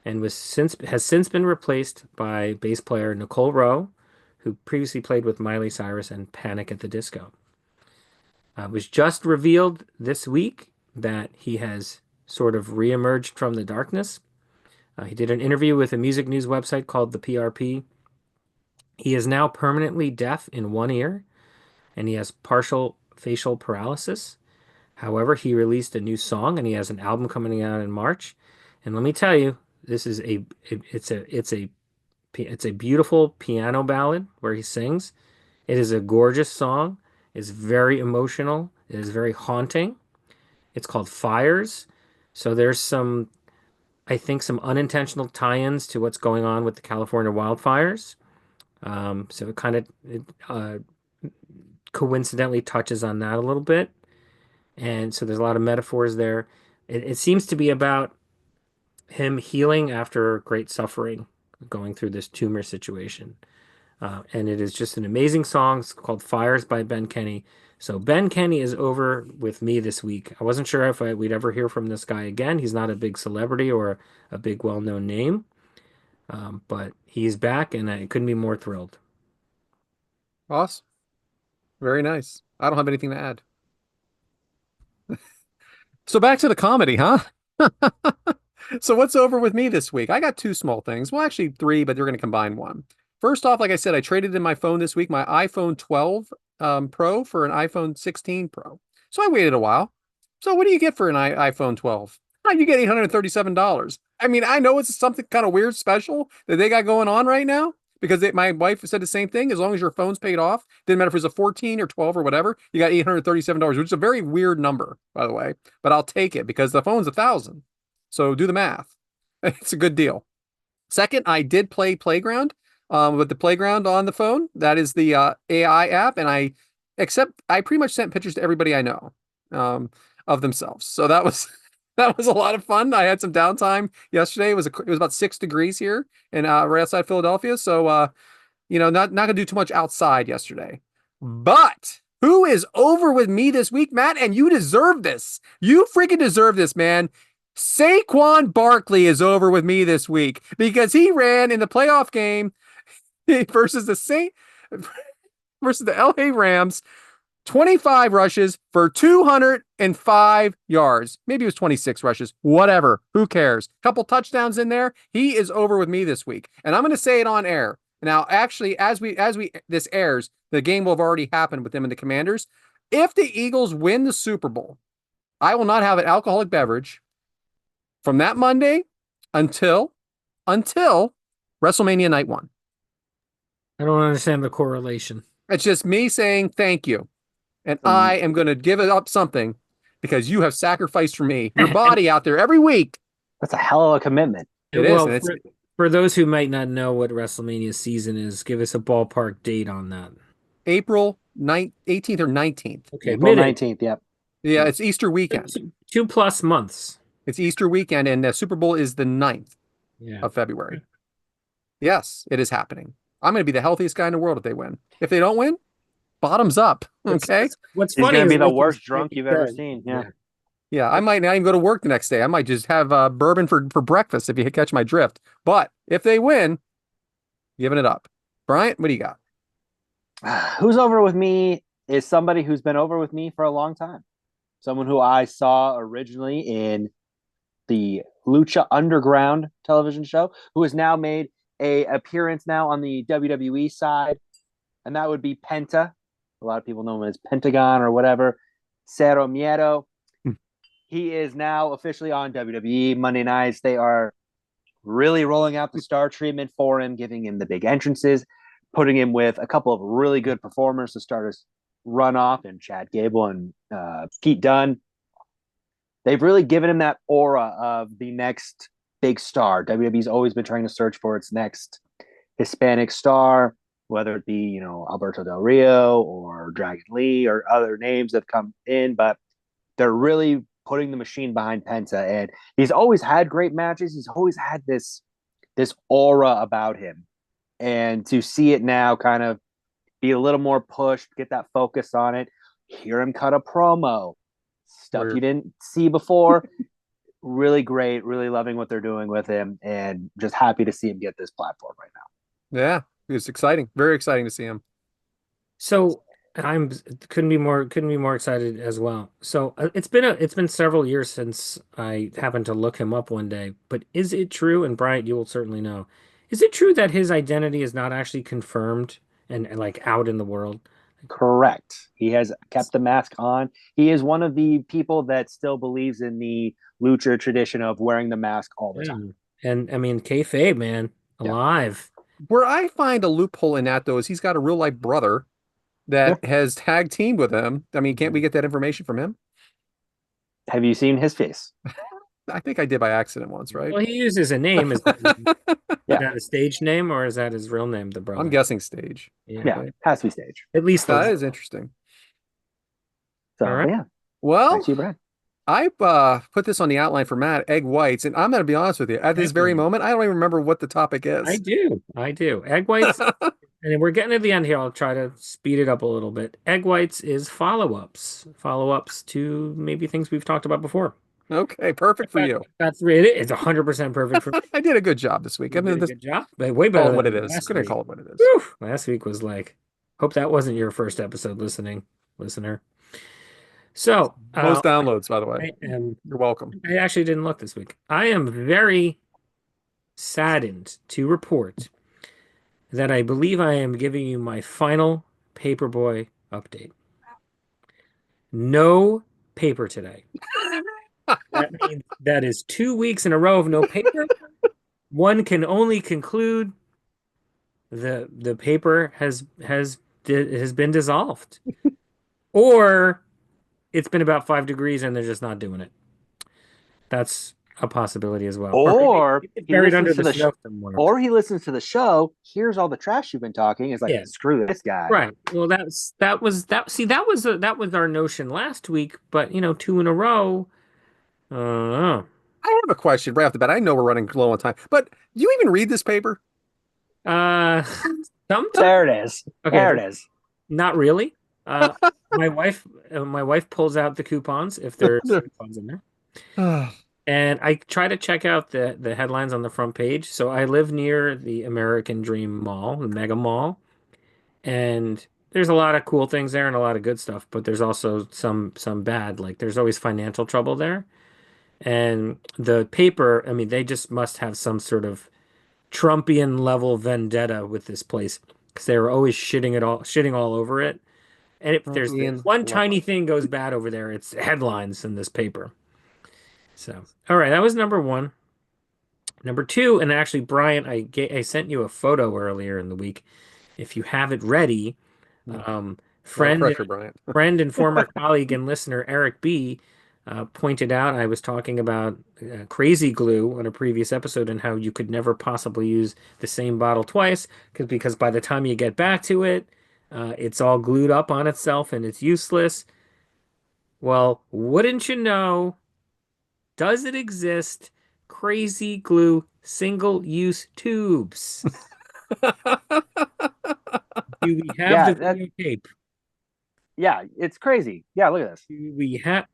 and has since been replaced by bass player Nicole Rowe, who previously played with Miley Cyrus and Panic at the Disco. It was just revealed this week that he has sort of reemerged from the darkness. He did an interview with a music news website called the PRP. He is now permanently deaf in one ear, and he has partial facial paralysis. However, he released a new song, and he has an album coming out in March. And let me tell you, this is it's a beautiful piano ballad where he sings. It is a gorgeous song. It's very emotional. It is very haunting. It's called Fires. So there's I think, some unintentional tie-ins to what's going on with the California wildfires. So it coincidentally touches on that a little bit. And so there's a lot of metaphors there. It seems to be about him healing after great suffering, going through this tumor situation. And it is just an amazing song. It's called Fires by Ben Kenny. So Ben Kenny is over with me this week. I wasn't sure if we'd ever hear from this guy again. He's not a big celebrity or a big well-known name, but he's back, and I couldn't be more thrilled. Awesome. Very nice. I don't have anything to add. So back to the comedy, huh? So what's over with me this week? I got two small things. Well, actually three, but they're going to combine one. First off, like I said, I traded in my phone this week, my iPhone 12 Pro for an iPhone 16 Pro. So I waited a while. So what do you get for an iPhone 12? Oh, you get $837. I mean, I know it's something kind of weird special that they got going on right now because my wife said the same thing. As long as your phone's paid off, didn't matter if it was a 14 or 12 or whatever, you got $837, which is a very weird number, by the way. But I'll take it because the phone's 1,000. So do the math. It's a good deal. Second, I did play Playground with the Playground on the phone. That is the AI app, and except I pretty much sent pictures to everybody I know of themselves. So that was that was a lot of fun. I had some downtime yesterday. It was about 6 degrees here and right outside Philadelphia. So not gonna do too much outside yesterday. But who is over with me this week, Matt? And you deserve this. You freaking deserve this, man. Saquon Barkley is over with me this week because he ran in the playoff game versus the LA Rams, 25 rushes for 205 yards. Maybe it was 26 rushes. Whatever. Who cares? Couple touchdowns in there. He is over with me this week. And I'm going to say it on air. Now, actually, as this airs, the game will have already happened with them and the Commanders. If the Eagles win the Super Bowl, I will not have an alcoholic beverage from that Monday until WrestleMania Night 1. I don't understand the correlation. It's just me saying thank you. And I am going to give it up something because you have sacrificed for me your body out there every week. That's a hell of a commitment. It is. And for those who might not know what WrestleMania season is, give us a ballpark date on that. April 18th or 19th. Okay, April 19th, yep. Yeah, it's Easter weekend. 2+ months. It's Easter weekend, and the Super Bowl is the 9th of February. Yes, it is happening. I'm going to be the healthiest guy in the world if they win. If they don't win, bottoms up. Okay. What's He's funny going to is be the worst drunk you've ever seen. Yeah. Yeah, I might not even go to work the next day. I might just have bourbon for breakfast if you catch my drift. But if they win, giving it up. Bryant, what do you got? Who's over with me is somebody who's been over with me for a long time. Someone who I saw originally in the Lucha Underground television show, who has now made a appearance now on the WWE side, and that would be Penta. A lot of people know him as Pentagon or whatever. Cero Miedo. He is now officially on WWE Monday nights. They are really rolling out the star treatment for him, giving him the big entrances, putting him with a couple of really good performers to start his run off, and Chad Gable and Pete Dunne. They've really given him that aura of the next big star. WWE's always been trying to search for its next Hispanic star, whether it be, Alberto Del Rio or Dragon Lee or other names that come in, but they're really putting the machine behind Penta. And he's always had great matches. He's always had this aura about him. And to see it now kind of be a little more pushed, get that focus on it, hear him cut a promo, stuff you didn't see before. Really great, really loving what they're doing with him, and just happy to see him get this platform right now. Yeah, it's exciting. Very exciting to see him. So couldn't be more excited as well. So it's been several years since I happened to look him up one day. But is it true? And Bryant, you will certainly know. Is it true that his identity is not actually confirmed and like out in the world? Correct. He has kept the mask on. He is one of the people that still believes in the lucha tradition of wearing the mask all the time. And I mean, kayfabe, man, alive. Where I find a loophole in that, though, is he's got a real life brother that has tag teamed with him. I mean, can't we get that information from him? Have you seen his face? I think I did by accident once, right? Well, he uses a name. Is that a stage name or is that his real name, the brother? I'm guessing stage. Yeah, has to be stage. At least that is interesting. So, yeah. Well, you, Brad. I put this on the outline for Matt, egg whites, and I'm going to be honest with you. At this very moment, I don't even remember what the topic is. I do. Egg whites, and we're getting to the end here. I'll try to speed it up a little bit. Egg whites is follow-ups to maybe things we've talked about before. Okay, perfect for you. That's it. It's 100% perfect for me. I did a good job this week. I mean, good job. Way better than what it is. I'm going to call it what it is. Whew, last week was like, hope that wasn't your first episode listener. So most downloads, by the way. You're welcome. I actually didn't look this week. I am very saddened to report that I believe I am giving you my final Paperboy update. No paper today. That means that is 2 weeks in a row of no paper. One can only conclude the paper has been dissolved, or it's been about 5 degrees and they're just not doing it. a possibility as well. Or maybe Or it's he buried under listens to the the snow somewhere. or he listens to the show, hears all the trash you've been talking, is like, Yeah. screw this guy. Right. Well, see, that was our notion last week, but two in a row. Uh, I have a question right off the bat. I know we're running low on time, but do you even read this paper? uh, sometimes. There it is. Okay, There it is. not really. Uh, my wife pulls out the coupons if there's coupons in there. And I try to check out the headlines on the front page. So I live near the American Dream Mall, the Mega Mall, and there's a lot of cool things there and a lot of good stuff, but there's also some bad. Like there's always financial trouble there. And the paper, I mean, they just must have some sort of Trumpian level vendetta with this place because they were always shitting all over it. And if there's Ian, one tiny thing goes bad over there, it's headlines in this paper. So, all right, that was number one. Number two, and actually, Brian, I sent you a photo earlier in the week. If you have it ready, um, a lot of friend pressure, Bryant. friend and former colleague and listener Eric B. Pointed out I was talking about crazy glue on a previous episode and how you could never possibly use the same bottle twice because by the time you get back to it, it's all glued up on itself and it's useless. Well, wouldn't you know? Does it exist? Crazy glue single-use tubes. Do we have Yeah, the videotape? yeah, it's crazy. Yeah, look at this. Do we have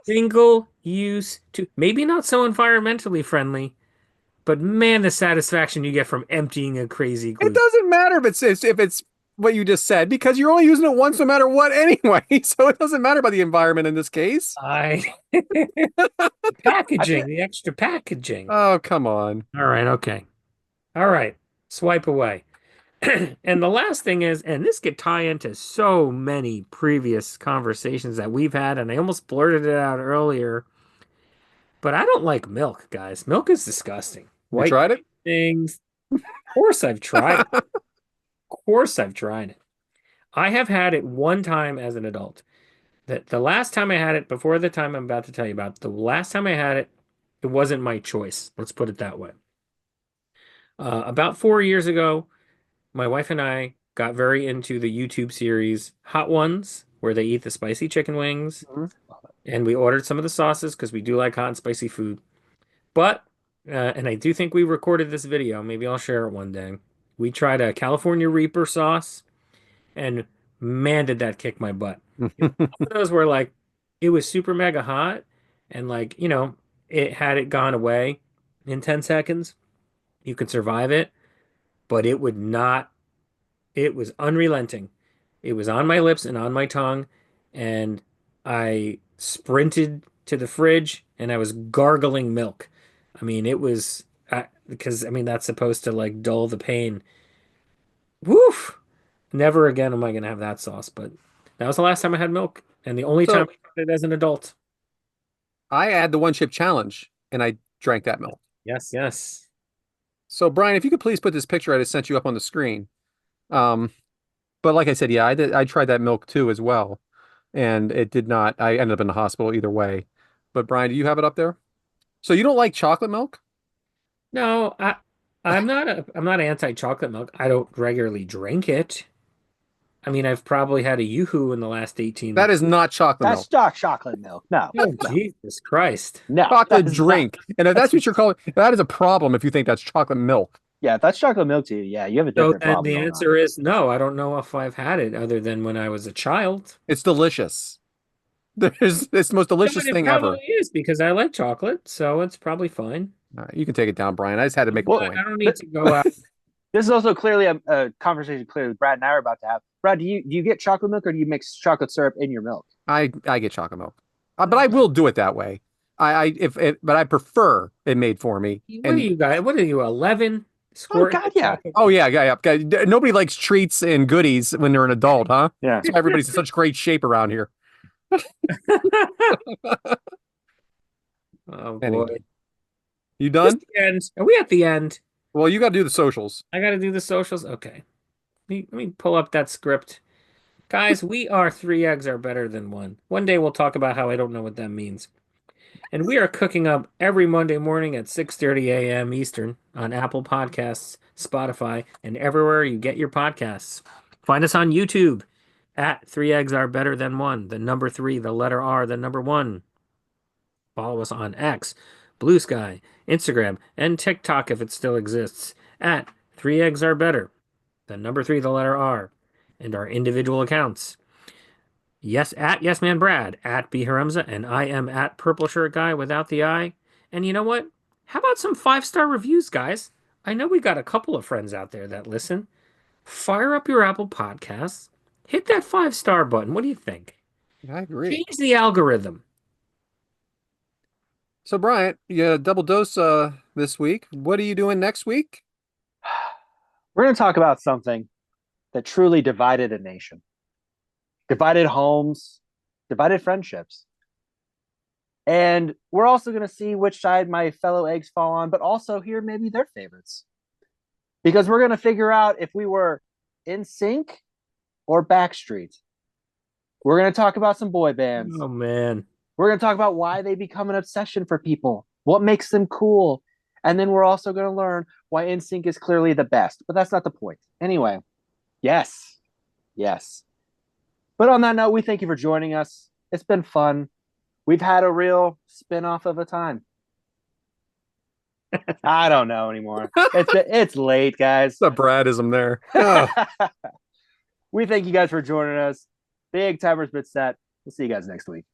single-use tube? Maybe not so environmentally friendly, but man, the satisfaction you get from emptying a crazy It glue. doesn't matter if it's what you just said because you're only using it once no matter what anyway. So it doesn't matter about the environment in this case. The I packaging, feel the extra packaging. Oh, come on. All right, okay. All right. Swipe away. And the last thing is, and this could tie into so many previous conversations that we've had, and I almost blurted it out earlier, but I don't like milk, guys. Milk is disgusting. You White tried it? things. Of course I've tried it. Of course I've tried it. I have had it one time as an adult. The last time I had it, before the time I'm about to tell you about, the last time I had it, it wasn't my choice. Let's put it that way. About 4 years ago, my wife and I got very into the YouTube series Hot Ones, where they eat the spicy chicken wings. Mhm. And we ordered some of the sauces because we do like hot and spicy food. But, and I do think we recorded this video. Maybe I'll share it one day. We tried a California Reaper sauce, and man, did that kick my butt. One of those where like it was super mega hot, and like, it had it gone away in 10 seconds. You could survive it, but it would not. It was unrelenting. It was on my lips and on my tongue, and I sprinted to the fridge and I was gargling milk. I mean, it was because I mean that's supposed to like dull the pain. Woof! Never again am I gonna have that sauce, but that was the last time I had milk, and the only time So I had it as an adult. I had the one chip challenge and I drank that milk. Yes, yes. So Brian, if you could please put this picture I just sent you up on the screen. Um, but like I said, yeah, I tried that milk too as well. And it did not, I ended up in the hospital either way. But Brian, do you have it up there? So you don't like chocolate milk? No, I'm not anti-chocolate milk. I don't regularly drink it. I mean, I've probably had a Yoo-hoo in the last 18 That months. is not chocolate That's milk. dark chocolate milk. No, Oh, no, Jesus Christ. no. Chocolate That is drink. And if that's that's- what you're calling, that is a problem if you think that's chocolate milk. yeah, if that's chocolate milk to you, yeah, you have a So different then problem the going on. answer is no. I don't know if I've had it other than when I was a child. It's delicious. It's the most No, delicious and it thing probably ever. is because I like chocolate, so it's probably fine. All right, you can take it down, Brian. I just had to make a Well, point. I don't need to go out. this is also clearly a conversation clearly Brad and I are about to have. Brad, do you get chocolate milk or do you mix chocolate syrup in your milk? I get chocolate milk, but I will do it that way. But I prefer it made for me. What are And you guys? What are you, 11? Oh Squirting God, the yeah, chocolate? oh yeah. Nobody likes treats and goodies when they're an adult, huh? yeah. That's why everybody's in such great shape around here. Oh boy. Anyway, you Just done? the end. Are we at the end? Well, you got to do the socials. I got to do the socials. Okay. Let me pull up that script. Guys, we are three eggs are better than one. One day we'll talk about how I don't know what that means. And we are cooking up every Monday morning at 6:30 a.m. Eastern on Apple Podcasts, Spotify, and everywhere you get your podcasts. Find us on YouTube at Three Eggs Are Better Than One, the number three, the letter R, the number one. Follow us on X, Blue Sky, Instagram, and TikTok if it still exists at Three Eggs Are Better, the number three, the letter R, and our individual accounts. Yes, at Yes Man Brad, at B Haremza, and I am at Purple Shirt Guy without the I. And you know what? How about some 5-star reviews, guys? I know we got a couple of friends out there that listen. Fire up your Apple Podcasts. Hit that 5-star button. What do you think? I agree. Change the algorithm. So, Bryant, you got a double dose this week. What are you doing next week? We're going to talk about something that truly divided a nation, divided homes, divided friendships. And we're also going to see which side my fellow eggs fall on, but also hear maybe their favorites. Because we're going to figure out if we were in sync or Backstreet. We're going to talk about some boy bands. Oh, man. We're going to talk about why they become an obsession for people, what makes them cool. And then we're also going to learn why NSYNC is clearly the best. But that's not the point. Anyway, yes. But on that note, we thank you for joining us. It's been fun. We've had a real spin-off of a time. I don't know anymore. It's late, guys. The Bradism there. Oh. We thank you guys for joining us. The Egg Timer's been set. We'll see you guys next week.